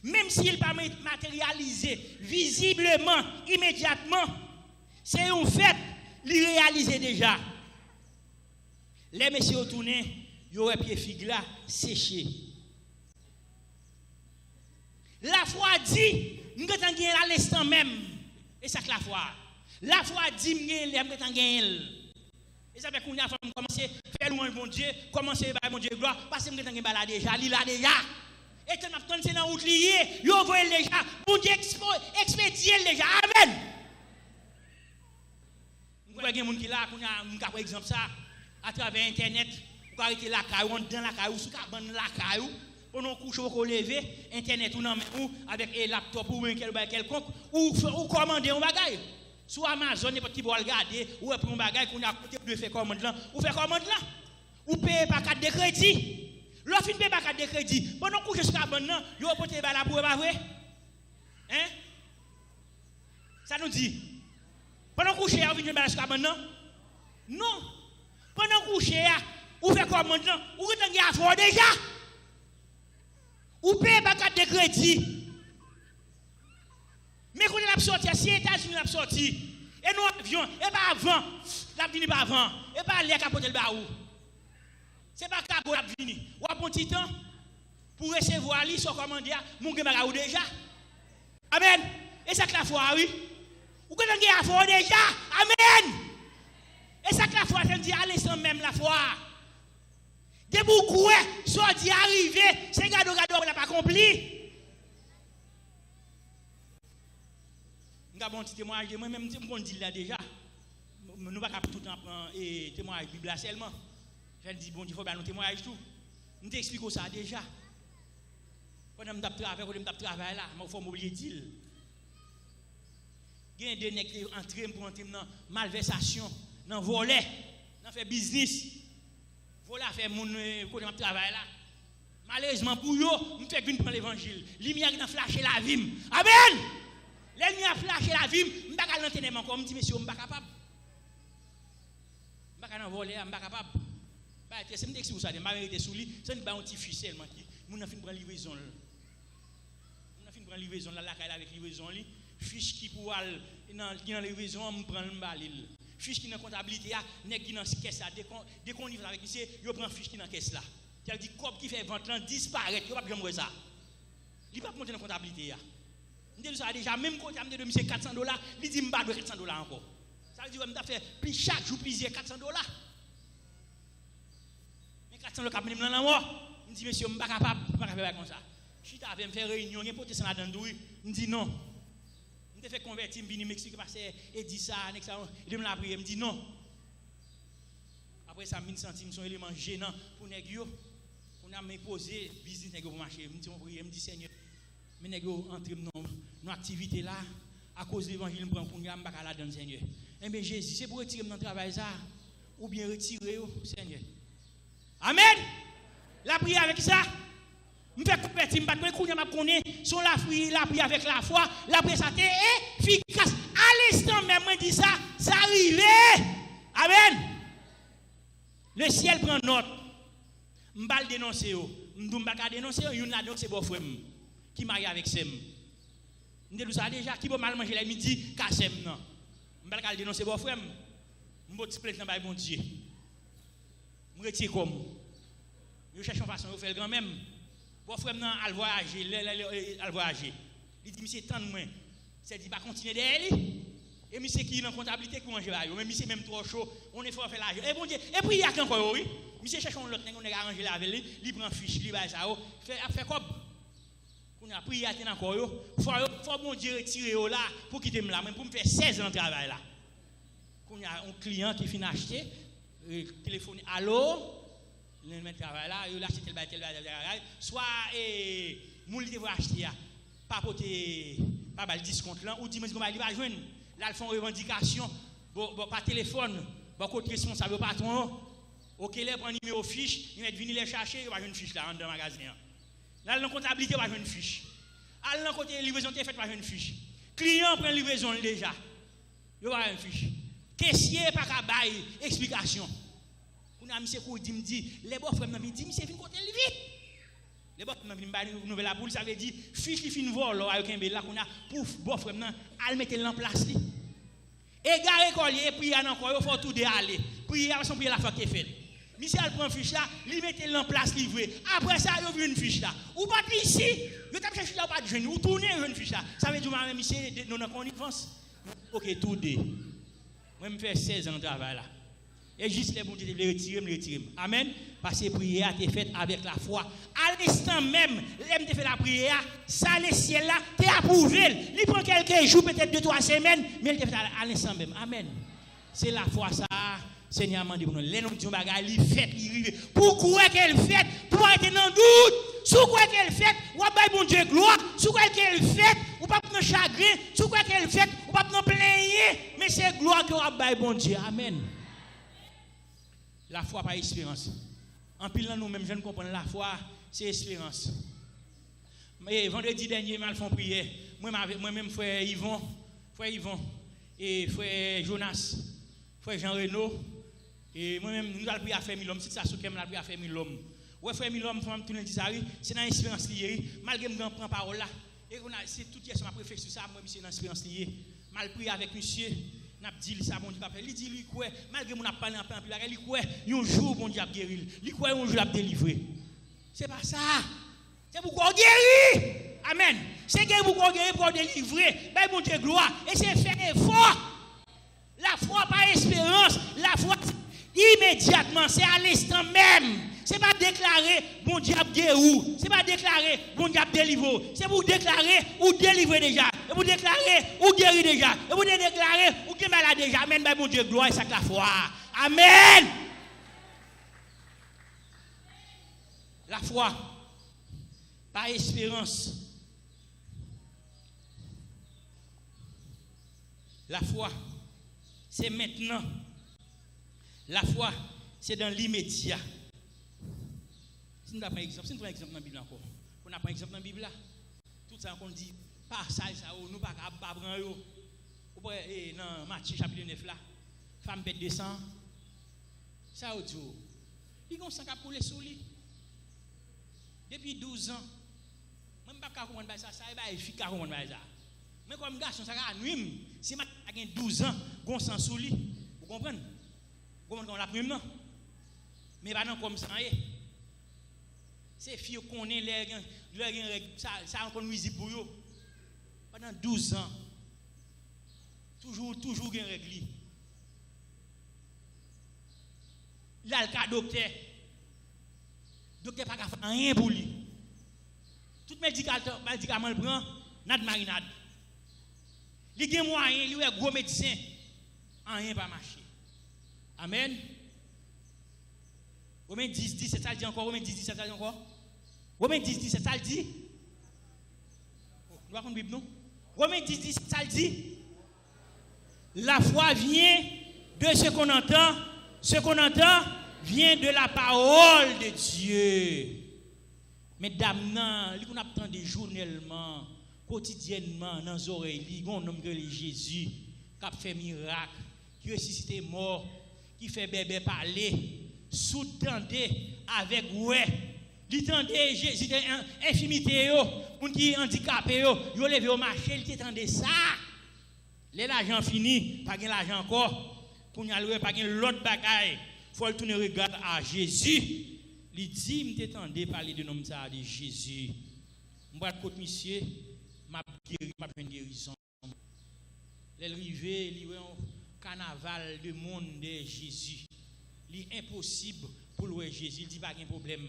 même s'il n'est pas matérialisé visiblement, immédiatement, c'est un fait, il réalisé déjà. Les messieurs retournés, il y aurait pied figue là, séché. La foi dit, nous avons gagné à l'instant même. Et ça que la foi. La foi dit, nous avons gagné. Et ça fait qu'on a commencé à faire louange mon Dieu, commencer à mon Dieu gloire, parce que nous avons gagné déjà, il a déjà. Et quand on a c'est dans route liée, il voit déjà, mon Dieu expédié déjà. Amen. Nous avons des gens qui là, par exemple ça, à travers Internet, vous arrêtez la caille, on dans la caille, ou sous la caille, pendant qu'on couche au lever, Internet ou non, ou avec un laptop ou quelconque, ou commander un bagage. Sur Amazon, n'importe qui va regarder, ou pour un bagage qu'on a côté de faire commande là, ou faire commande là, ou payer par carte de crédit. L'offre ne paye pas carte de crédit. Pendant qu'on couche sur la bonne, il y a un pote là pour pas vrai. Hein? Ça nous dit. Pendant qu'on couche, on vient de sur la bonne non. Pendant qu'on couche, ou fait commande là, ou vous à fort déjà. Ou paye par carte de crédit. Mais quand on a sorti, si les États-Unis ont sorti, et nous avions, et pas avant, la vini pas avant, et pas les capoter le baou. C'est pas capable de venir. Ou à bon petit temps, Pour recevoir lui, soit commandé, mon gars ou déjà. Amen. Et ça que la foi, oui. Ou que vous la foi déjà. Amen. Et ça que la foi, ça dit à l'instant même la foi. Dès beaucoup, soit dit arrivé, c'est gado on n'a pas accompli. Nous avons un petit témoignage de moi-même, je dis là déjà. Nous ne pouvons pas tout le temps prendre et témoignage Bible seulement. Je dis, bon, il faut bien nous témoigner tout. Nous t'expliquons ça déjà. Pendant que je travaille là, il faut m'oublier de dire. Il y a des gens qui entrent pour entrer dans la malversation, dans le volet, dans le business. Voler faire mon travail là. Malheureusement pour eux, nous faisons prendre l'évangile. Lumière qui a flashé la vie. Amen! L'ennemi a flashé la vie. Je ne peux pas l'entraînement comme dit monsieur, je ne suis pas capable. Je ne peux pas voler, je ne suis pas capable. C'est me vous ça, je m'arrête sous lui, c'est un petit fiche seulement qui mon a fin prendre livraison. Mon a fin prendre livraison là avec livraison li, fiche qui pour dans livraison, me prend le balil. Fiche qui dans comptabilité a, nèg qui dans caisse là, dès qu'on livre avec monsieur, yo prend fiche qui dans caisse là. Ça dit cop qui fait vente là disparaît, yo pas jamais voir ça. Il pas monter dans comptabilité là. M'dé ça déjà même côté m'dé de monsieur $400, il dit m'pa de $400 encore. Ça veut dire m'ta fait plus chaque jour plusieurs $400. Mais $400 cap même dans mort. Me dit monsieur m'pa capable faire comme ça. Chita avait me faire réunion, il porter ça là dedans douille. Me dit non. Je fait convertir, je viens m'expliquer parce que dit ça, il me l'a prié, me dit non. Après ça, je me sens son élément gênant pour nèg yo. On a m'imposé business nèg pour marcher. Me dit on prier, me dit Seigneur, mais nèg yo entre nos activités là à cause de l'évangile me prend pour nous pas là dans Seigneur. Eh bien Jésus, c'est pour retirer dans travail ça ou bien retirer Seigneur. Amen. La prière avec ça. Je fais convertir, je ne connais pas son la prière avec la foi, la prière ça est efficace. À l'instant même, je dis ça, ça arrive. Amen. Le ciel prend note. Je ne vais pas le dénoncer. Je ne vais pas dénoncer, je ne vais pas dénoncer mon frère qui marie avec Sem. Je dis ça déjà, qui peut mal manger le midi, Kassem non. Je ne vais pas le dénoncer mon frère. Je vais te plaindre dans mon Dieu. Je retire comme. Je cherche une façon de faire le grand même. Bon frère nan al voyager. Il dit monsieur tant de moins. C'est dit pas continuer derrière lui. Et monsieur qui dans comptabilité qui mange là, mais monsieur même trop chaud, on est fort faire l'argent. Et bon Dieu, et puis il y a encore oui. Monsieur cherche l'autre nèg on est arrangé là avec lui, il prend fiche, il va ça fait comme on a prié attend encore yo. Faut bon Dieu retirer là pour quitter là, même pour me faire 16 ans de travail là. Qu'on a un client qui finit acheter téléphone allô le mettre travail là, il achète tel soit moun li te va acheter pas porter pas bal discount là ou dit mais il va joindre là ils font revendication bon pas téléphone bon côté responsable patron OK les prend numéro fiche il va venir les chercher il va joindre fiche là dans magasin là dans comptabilité va joindre fiche à l'an côté livraison t'es fait va joindre fiche client prend livraison déjà il va joindre fiche caissier pas ka bail explication. On a monsieur qui me dit les beaux frères me dit monsieur vinn côté vite les beaux frères me dit nouvelle boule ça veut dire fiche qui fin vol avec un là qu'on a pour beaux frères nan al mettre en place li et gare collier prier encore il faut tout de aller prier avec son prier la fois qui est fait monsieur al prend fiche là li mettre en place livré après ça il ouvre une fiche là ou pas ici yo t'a chercher là pas de jeune ou tourner une fiche là ça veut dire même monsieur non connivence OK tout de moi me faire 16 ans de travail là. Et juste les bons Dieu me retirer. Amen. Parce que la prière a été faite avec la foi. À l'instant même, l'aime fait la prière, ça le ciel là, t'es approuvé. Il prend quelques jours, peut-être 2-3 semaines, mais il te fait à l'instant même. Amen. C'est la foi ça. Seigneur m'a dit pour nous. Les noms de bagaille, il fait, il arrive. Pourquoi qu'elle fait? Pour être dans doute. Sous quoi qu'elle fait? Ou pas bon Dieu gloire. Sous quoi qu'elle fait? Ou pas de chagrin. Sous quoi qu'elle fait? Ou pas de plaigner. Mais c'est gloire que ou pas bon Dieu. Amen. La foi par espérance. En pile nous-mêmes, je ne comprends la foi, c'est espérance. Mais vendredi dernier, mal font prière. Moi-même, frère Yvon, et frère Jonas, frère Jean Renaud, et moi-même, nous allons prier à faire 1000 hommes. Si ça souke, nous allons prier à faire 1000 hommes. Ouais, frère 1000 hommes, tout le monde c'est dans l'espérance liée. Malgré que je prends parole là, et c'est tout hier, ma préfecture, ça, moi, c'est dans l'espérance liée. Mal prié avec monsieur. N'a dit ça bon Dieu pas il dit lui quoi malgré mon a parlé en plein pile il quoi un jour bon Dieu a guéri il quoi un jour a délivré c'est pas ça C'est pour qu'on guérit. Amen. C'est pour qu'on guérit, pour qu'on délivrer. Ben, mon Dieu, gloire. Et c'est faire effort. La foi par espérance. La foi immédiatement. C'est à l'instant même. C'est pas déclarer, bon Dieu a guéri. C'est pas déclarer, bon Dieu a délivré. C'est pour déclarer ou délivrer déjà. Et pour déclarer ou guérir déjà. Et pour déclarer ou guérir malade déjà. Amen. Ben, mon Dieu, gloire et ça la foi. Amen. La foi par espérance. La foi, c'est maintenant. La foi, c'est dans l'immédiat. Si nous avons un exemple, dans la Bible encore, on a un exemple dans la Bible là, tout ça qu'on dit, passage, ça, nous pas prendre. Dans Matthieu chapitre 9 là, femme pète de sang, ça au dit, il y a un sang qui a coulé sous lui. Depuis 12 ans, même pas comprendre ça, ça va efficace comprendre ça. Mais comme garçon, ça va nuire. Si ma a 12 ans, gon sang sous lui, vous comprenez? Vous comprenez qu'on l'a pris non? Mais pas non comme ça. C'est filles qu'on est les ça encore nuisible pour eux. Pendant 12 ans. Toujours gain règle. Là le cas docteur pas faire rien pour lui. Tout médicament le prend, n'a de marinade. Il y a moyen, il y a gros médecin, rien pas marcher. Amen. Romains 10, 17, ça le dit encore. Romains 10, 17, ça le dit encore. Romains 10, 17, ça le dit. Nous avons une Bible, non? Romains 10, 17, ça le dit. La foi vient de ce qu'on entend. Ce qu'on entend vient de la parole de Dieu. Mesdames, nous attendons journellement, quotidiennement, dans nos oreilles, il y a un homme qui est Jésus, qui a fait miracle, qui ressuscité mort, qui fait bébé parler, sous-tendez avec ouais. L'itendez Jésus infimité, pour qui est handicapé, il a levé au marché, il t'entendait ça. L'argent fini, pas de l'argent encore, pour n'y aller, pas de l'autre bagaille. Il faut tourner regard à Jésus. Il dit, je t'entendais parler de nom de Jésus. Je vais côté monsieur, m'a guéri, m'a fait une guérison. L'arrivée, il y a un carnaval de monde de Jésus. Il est impossible pour le Jésus. Il dit pas de problème.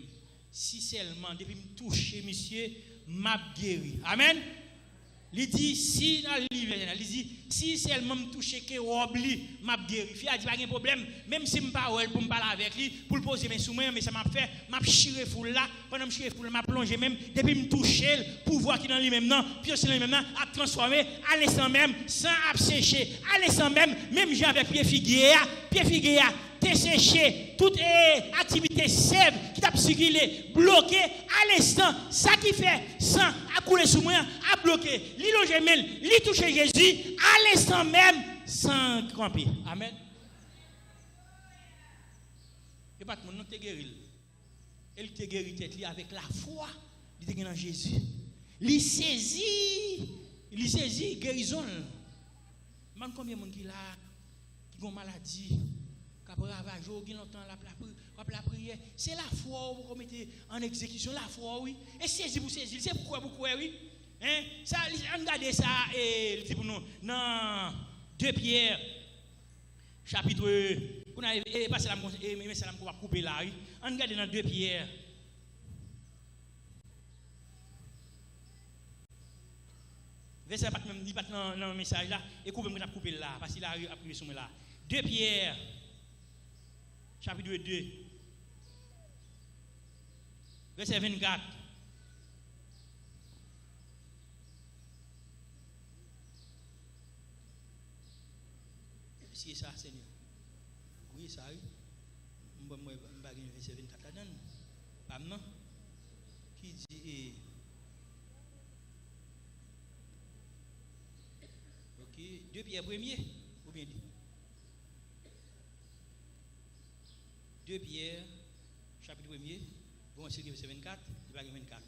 Si seulement, depuis me toucher, monsieur, m'a guéri. Amen. Il dit, si il dit, si seulement me toucher que robli, m'a guéri. Il a dit pas de problème. Même si je parle pour me parler avec lui, pour le poser mes soumets, mais ça m'a fait, m'a chiré foule là. Pendant que je chiré foule, m'a plongé même. Depuis me toucher, le pouvoir qui dans lui même, non, puis aussi lui même, a transformé à l'instant même, sans absécher. À l'instant même, même j'ai avec pied figuier, t'es séché, toute activité sève qui t'a circulé, bloqué à l'instant, ça qui fait sang à couler sous moi, à bloquer, li loge mel, li toucher Jésus, à l'instant même, sans cramper. Amen. Et pas tout le monde te guéri. Elle te guéri tête avec la foi, il te dans Jésus. Il saisit guérison. Man combien de monde qui là qui ont maladie la prière, c'est la foi que vous mettez en exécution, la foi, oui. Et saisir pour saisir, c'est pourquoi, oui. Hein? Ça, regardez ça, et dit pour nous, dans 2 Pierre, chapitre, on a passé la qu'on va couper là, oui. On regarde dans 2 Pierre. Verset pas même, pas dans le message là, et qu'on va couper là, parce qu'il a appuyé sur moi là. 2 Pierre. Chapitre 2, verset 24. C'est ça, Seigneur. Oui, ça arrive. Je vais vous verset 24 là-dedans. Pas non. Qui dit. Ok, 2 Pierre 1er, ou bien dit. 2 Pierre, chapitre 1er, bon, c'est verset 24, il va 24.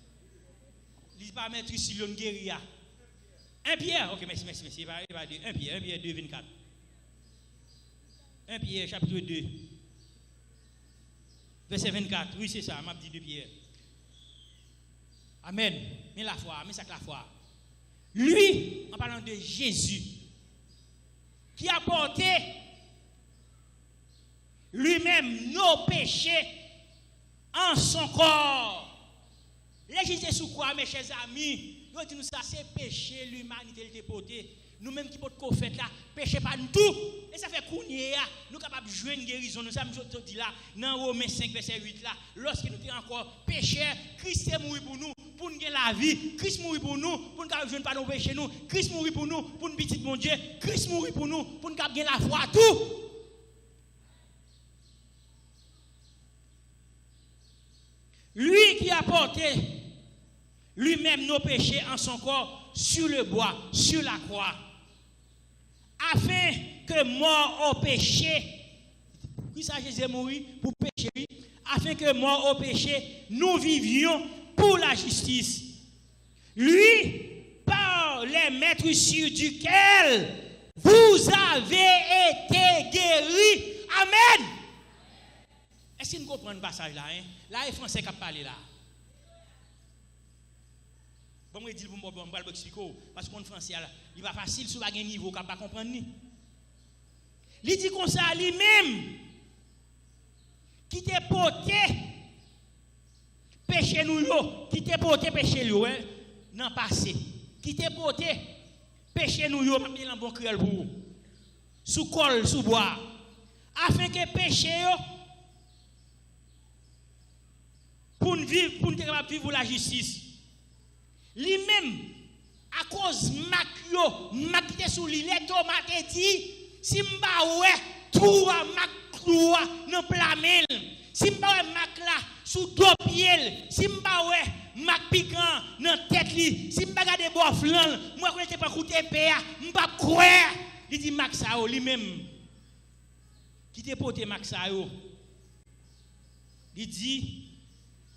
Il ne pas mettre ici l'homme guéri. 1 Pierre, ok, merci, il va dire 1 Pierre 2, 24. 1 Pierre, chapitre 2, verset 24, oui, c'est ça, m'a dit 2 Pierre. Amen. Mais la foi, mais ça que la foi. Lui, en parlant de Jésus, qui a porté lui-même nos péchés en son corps. Les Jésus sous quoi, mes chers amis? Nous disons ça, c'est péché, l'humanité le porté. Nous-mêmes qui portons fait là, péché pas nous tout. Et ça fait qu'on y est, nous sommes capables de jouer une guérison. Nous sommes dit là, dans Romains 5, verset 8 là, lorsque nous sommes encore pécheurs, Christ est mort pour nous, pour nous gagner la vie. Christ mort pour nous, pour nous jouer pas nos péchés nous. Christ mort pour nous, pour nous petit mon Dieu. Christ mort pour nous, pour nous gagner la foi, tout. Lui qui a porté lui-même nos péchés en son corps sur le bois, sur la croix, afin que mort au péché, qui ça Jésus est mort pour péché, afin que mort au péché, nous vivions pour la justice. Lui, par les maîtres sur duquel vous avez été guéris. Amen. Est-ce que vous comprenez le passage là? Là, les Français qui parlent là. Bon, je dis pour moi, je vais expliquer. Parce que le français, il va facile sur un niveau qu'on ne peut pas comprendre. Il dit comme ça, lui-même, qui t'a porté péché nous, qui t'a porté péché nous, dans le passé, qui t'a porté péché nous, il a un bon créole pour vous, sous col, sous bois, afin que péché, pour nous vivre, pour nous vivre la justice. Lui-même, à cause de Mac qui est sous l'île, tomate dit, si m'a ouais, tout Mac cloua dans plamel, si m'a ouais Mac là, sous deux pieds, si m'a ouais Mac piquant dans tête li, si m'a gade bois flan, moi je n'ai pas coûté PA, m'a croire, il dit Mac Sao lui-même, qui te porté Mac Sao, il dit,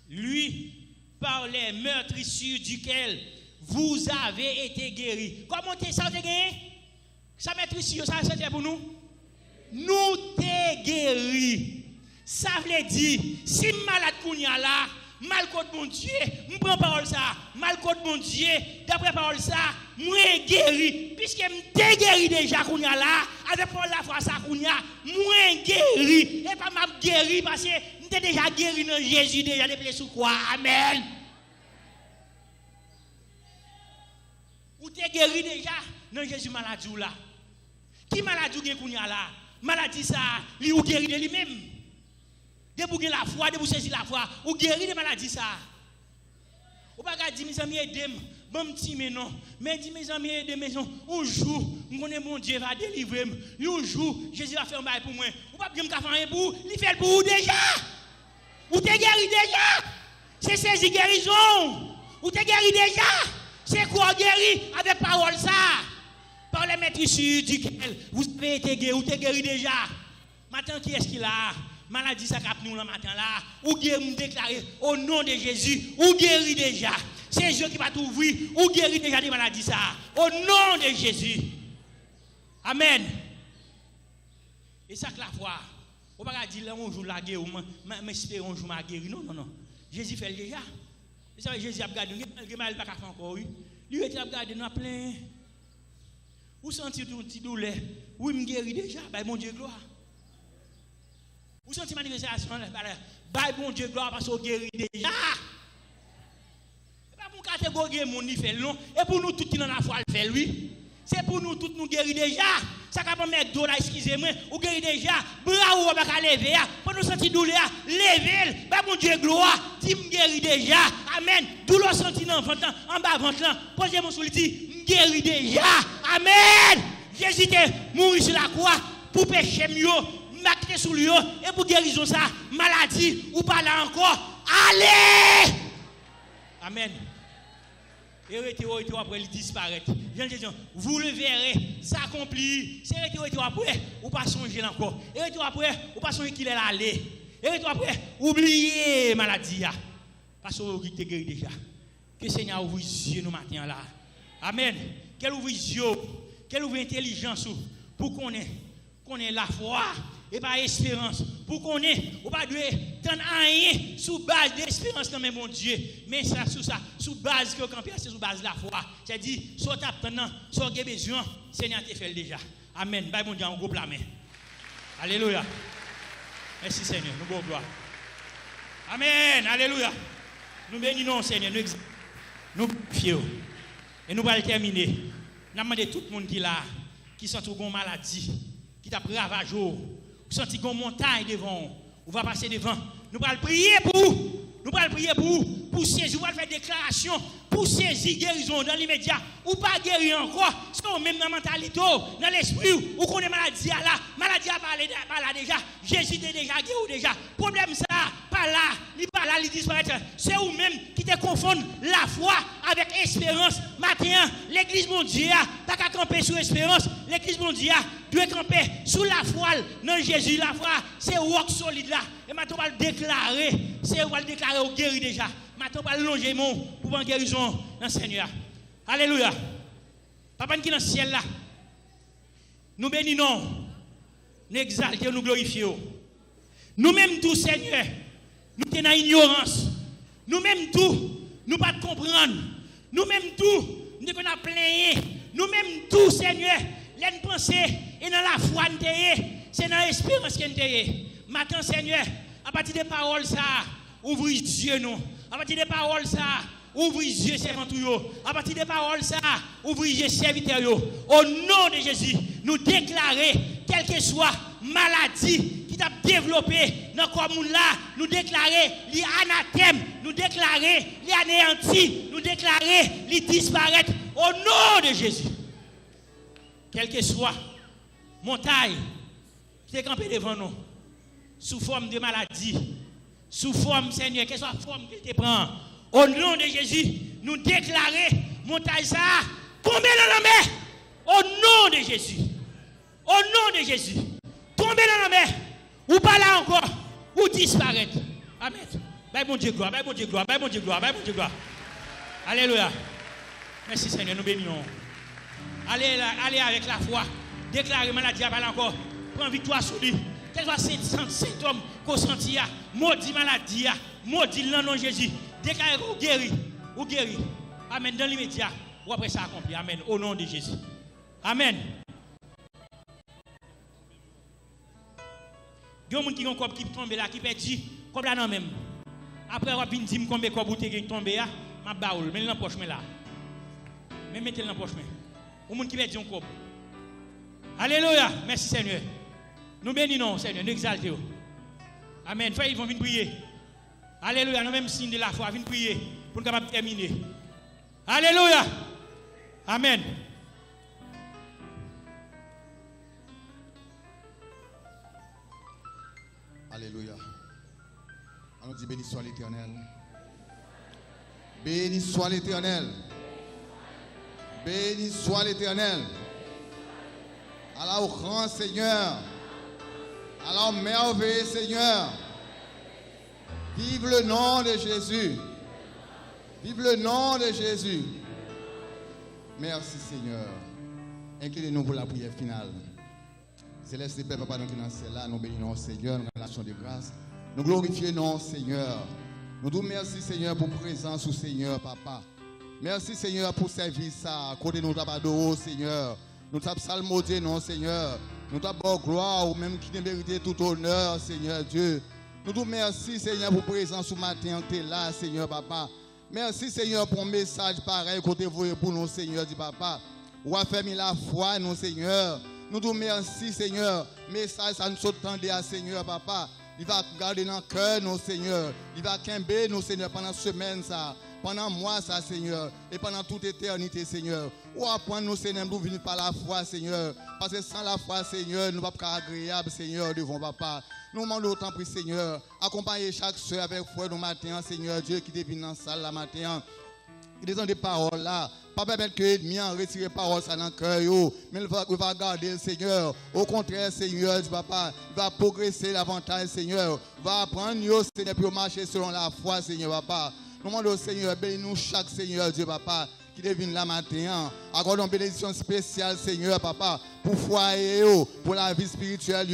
lui, par les meurtrissures duquel vous avez été guéris. Comment ça vous gagné? Ça meurtrissure, ça c'est pour nous? Nous t'es guéris. Ça veut dire, si malade qu'on y a là, mal contre mon Dieu, je prends parole ça, mal contre mon Dieu, d'après parole ça, moi guéri. Puisque je t'ai guéri déjà qu'on y a là, avec la foi ça qu'on y a, moi guéri. Et pas m'a guéri parce que je t'ai déjà guéri dans Jésus, déjà déplacé sous quoi? Amen. Ou t'es guéri déjà dans Jésus maladie là. Qui maladie gen kounya là? Maladie ça, lui ou guéri de lui-même. De pour la foi, de pour saisir la foi, ou guéri de maladie ça. Ou pas dire mes amis aidez-moi, bon petit mais non. Mais dit mes amis aidez-moi, un jour, mon Dieu va délivrer moi. Un jour, Jésus va faire un bail pour moi. Ou pas bien me faire un pour, il fait pour vous déjà. Ou t'es guéri déjà. C'est saisir guérison. Ou t'es guéri déjà. C'est quoi guéri avec parole ça? Par les maîtrisses duquel vous avez été guéri, vous êtes guéri déjà. Maintenant, qui est-ce qu'il a? Maladie ça cap nous le matin là. Ou guéri nous déclarer au nom de Jésus, ou guéri déjà. C'est Dieu qui va t'ouvrir, ou guéri déjà des maladies ça. Au nom de Jésus. Amen. Et ça que la foi. On va pas dire là on joue la guerre, mais espérons on joue ma guéri. Non, non, non. Jésus fait le déjà. Vous savez, Jésus a regardé, il n'a pas fait encore, oui. Lui, il a regardé, nous a plein. Vous sentez une petite douleur? Oui, je guéris déjà, bah, mon Dieu, gloire. Vous sentez manifestation? Bah, mon Dieu, gloire, parce que vous guéris déjà. C'est pas pour catégorie, mon ni fait non. Et pour nous, tout qui dans la foi, le fait, lui. C'est pour nous, tous nous guérir déjà. Ça va pas mettre d'eau là, excusez-moi, ou guérir déjà. Bravo, on va lever. Pour nous sentir douleur, lever. Bah, mon Dieu, gloire, dis me guérir déjà. Amen. Douleur senti dans ventre, en bas ventre là. Posez mon sous le dit, guérir déjà. Amen. Jésus est mort sur la croix pour pécher mieux, marquer sous lui et pour guérison ça, maladie ou pas là encore. Allez. Amen. Et après il disparaît. Vous le verrez s'accomplir. C'est après, ou pas songer encore. Et après, ou pas songer qu'il est allé. Et après, oubliez maladie. Parce que vous êtes guéri déjà. Que le Seigneur ouvre les yeux nous matin là. Amen. Qu'elle ouvre les yeux, qu'elle ouvre l'intelligence pour qu'on ait la foi et par espérance. Pour qu'on ait, on pas doit prendre rien sous base d'espérance dans mon Dieu. Mais ça, sous base que camper, c'est sous base de la foi. C'est-à-dire, soit tu as soit tu as besoin, Seigneur te fait déjà. Amen. Bye mon Dieu, on coupe la main. Alléluia. Merci Seigneur, nous bonne gloire. Amen. Alléluia. Nous bénissons Seigneur, nous fiers. Et nous allons terminer. Nous demandons tout le monde qui est là, qui sent une maladie, qui t'a ravagé, qui sent une montagne devant, on va passer devant. Nous allons prier pour vous. Nous allons prier pour saisir, nous allons faire des déclarations, pour saisir guérison dans l'immédiat, ou pas guérir encore, parce même dans la mentalité, dans l'esprit, ou qu'on est maladie là, maladie à parler là déjà, Jésus est déjà guéri déjà. Problème ça, pas là, il disparaît. C'est vous-même qui te confondent la foi avec espérance. Matin, l'église mondiale, pas qu'à camper sur espérance, l'église mondiale doit camper sous la foi, non Jésus, la foi, c'est rock solide là. Et maintenant, on va le déclarer, c'est on va le déclarer au guéri déjà. Maintenant, on va le longer pour voir guérison dans le Seigneur. Alléluia. Papa qui est dans le ciel là, nous bénissons, nous exaltons, nous glorifions. Nous-mêmes tous, Seigneur, nous sommes dans l'ignorance. Nous-mêmes tous, nous ne pas comprendre. Nous-mêmes tous, nous sommes plein. Nous-mêmes tous, Seigneur, nous pensons et dans la foi, c'est dans l'espérance que nous sommes. Maintenant, Seigneur, à partir des paroles, ça, ouvre les yeux, nous. À partir des paroles, ça, ouvre les yeux, serviteurs. À partir des paroles, ça, ouvre les yeux, serviteurs. Au nom de Jésus, nous déclarer, quelle que soit maladie qui t'a développé dans le corps là, nous déclarer les anathèmes, nous déclarer les anéantis, nous déclarer les disparaître au nom de Jésus. Quelle que soit montagne qui est campée devant nous, sous forme de maladie, sous forme, Seigneur, quelle soit la forme qu'il te prend, au nom de Jésus, nous déclarer montagne ça, tomber dans la mer, au nom de Jésus. Au nom de Jésus, tomber dans la mer, ou pas là encore, ou disparaître. Amen. Bye bon Dieu gloire, bye bon Dieu gloire, bye bon Dieu gloire, bye bon Dieu gloire. Alléluia. Merci Seigneur, nous bénissons. Allez avec la foi, déclarez maladie à pas encore, prends victoire sur lui. Quel soit ces symptômes qu'on sentit, maudit maladie, maudit le nom de Jésus. Déclarez ou guéri. Amen. Dans l'immédiat, ou après ça accompli. Amen. Au nom de Jésus. Amen. Il y a des gens qui ont un corps qui tombe là, qui perdu, comme là non même. Après, on va venir dire combien de corps qui tombe là, je baoule, mais dans la poche là. Mais mettez dans la poche. Il y a des gens qui perdent un corps. Alléluia. Merci Seigneur. Nous bénissons Seigneur, nous exaltons. Amen. Frère, ils vont venir prier. Alléluia. Nous même signe de la foi, venir prier pour nous capables de terminer. Alléluia. Amen. Alléluia. On nous dit béni soit l'Éternel. Béni soit l'Éternel. Béni soit l'Éternel. Alors grand Seigneur. Alors merveilleux Seigneur. Vive le nom de Jésus. Vive le nom de Jésus. Merci Seigneur. Inclinez-nous pour la prière finale. Céleste Père, Papa, nous qui sommes là, nous bénissons Seigneur, nous relâchons de grâce. Nous glorifions Seigneur. Nous disons merci Seigneur pour présence au Seigneur, Papa. Merci Seigneur pour service à côté de nous d'abord, Seigneur. Nous t'avons salmodé, non Seigneur. Nous t'avons gloire, ou même qui nous mérite tout honneur, Seigneur Dieu. Nous disons merci Seigneur pour présence ce matin, tu es là, Seigneur, Papa. Merci Seigneur pour un message pareil côté vous pour nous, Seigneur, dit Papa. Ou a fermé la foi, non Seigneur. Nous disons merci Seigneur. Message ça nous s'attendait à Seigneur Papa. Il va garder dans le cœur nos Seigneur. Il va quimber nos Seigneur pendant semaine ça. Pendant mois ça Seigneur. Et pendant toute éternité Seigneur. Ou apprendre nos Seigneur nous venir par la foi Seigneur. Parce que sans la foi Seigneur nous ne sommes pas agréables Seigneur devant Papa. Nous demandons autant pour Seigneur. Accompagner chaque soeur avec foi nous matin Seigneur Dieu qui devine dans la salle la matin. Il est des paroles là. Pas permettre que l'ennemi en retire parole ça dans le cœur. Mais il va garder le Seigneur. Au contraire, Seigneur, Papa, il va progresser davantage, Seigneur. Il va apprendre, Seigneur, pour marcher selon la foi, Seigneur, Papa. Nous demandons, Seigneur, bénis-nous chaque Seigneur, Dieu, Papa, qui devine la matin. Accorde une bénédiction spéciale, Seigneur, papa, pour foyer, pour la vie spirituelle,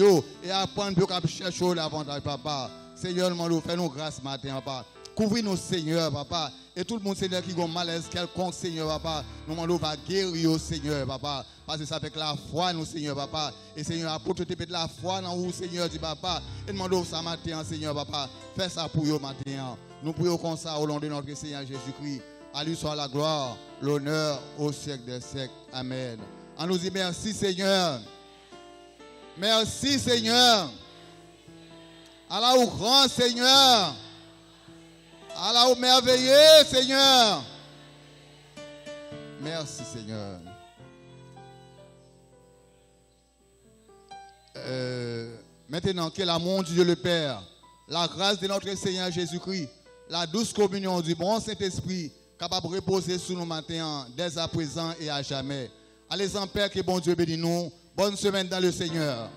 et apprendre pour chercher l'avantage, papa. Seigneur, nous fais-nous grâce matin, papa. Couvre-nous, Seigneur, papa. Et tout le monde, Seigneur, qui a un malaise quelconque, Seigneur, papa. Nous demandons va guérir, Seigneur, papa. Parce que ça fait que la foi, nous, Seigneur, papa. Et Seigneur, apporte de la foi dans vous, Seigneur, dit papa. Et demandons ça matin, Seigneur, papa. Fais ça pour vous matin. Nous prions comme ça au nom de notre Seigneur Jésus-Christ. À lui soit la gloire, l'honneur au siècle des siècles. Amen. On nous dit merci, Seigneur. Merci, Seigneur. Allah au grand Seigneur. Allah au merveilleux Seigneur. Merci Seigneur. Maintenant que l'amour de Dieu le Père, la grâce de notre Seigneur Jésus-Christ, la douce communion du bon Saint-Esprit, capable de reposer sur nous maintenant, dès à présent et à jamais. Allez en paix, que bon Dieu bénisse nous. Bonne semaine dans le Seigneur.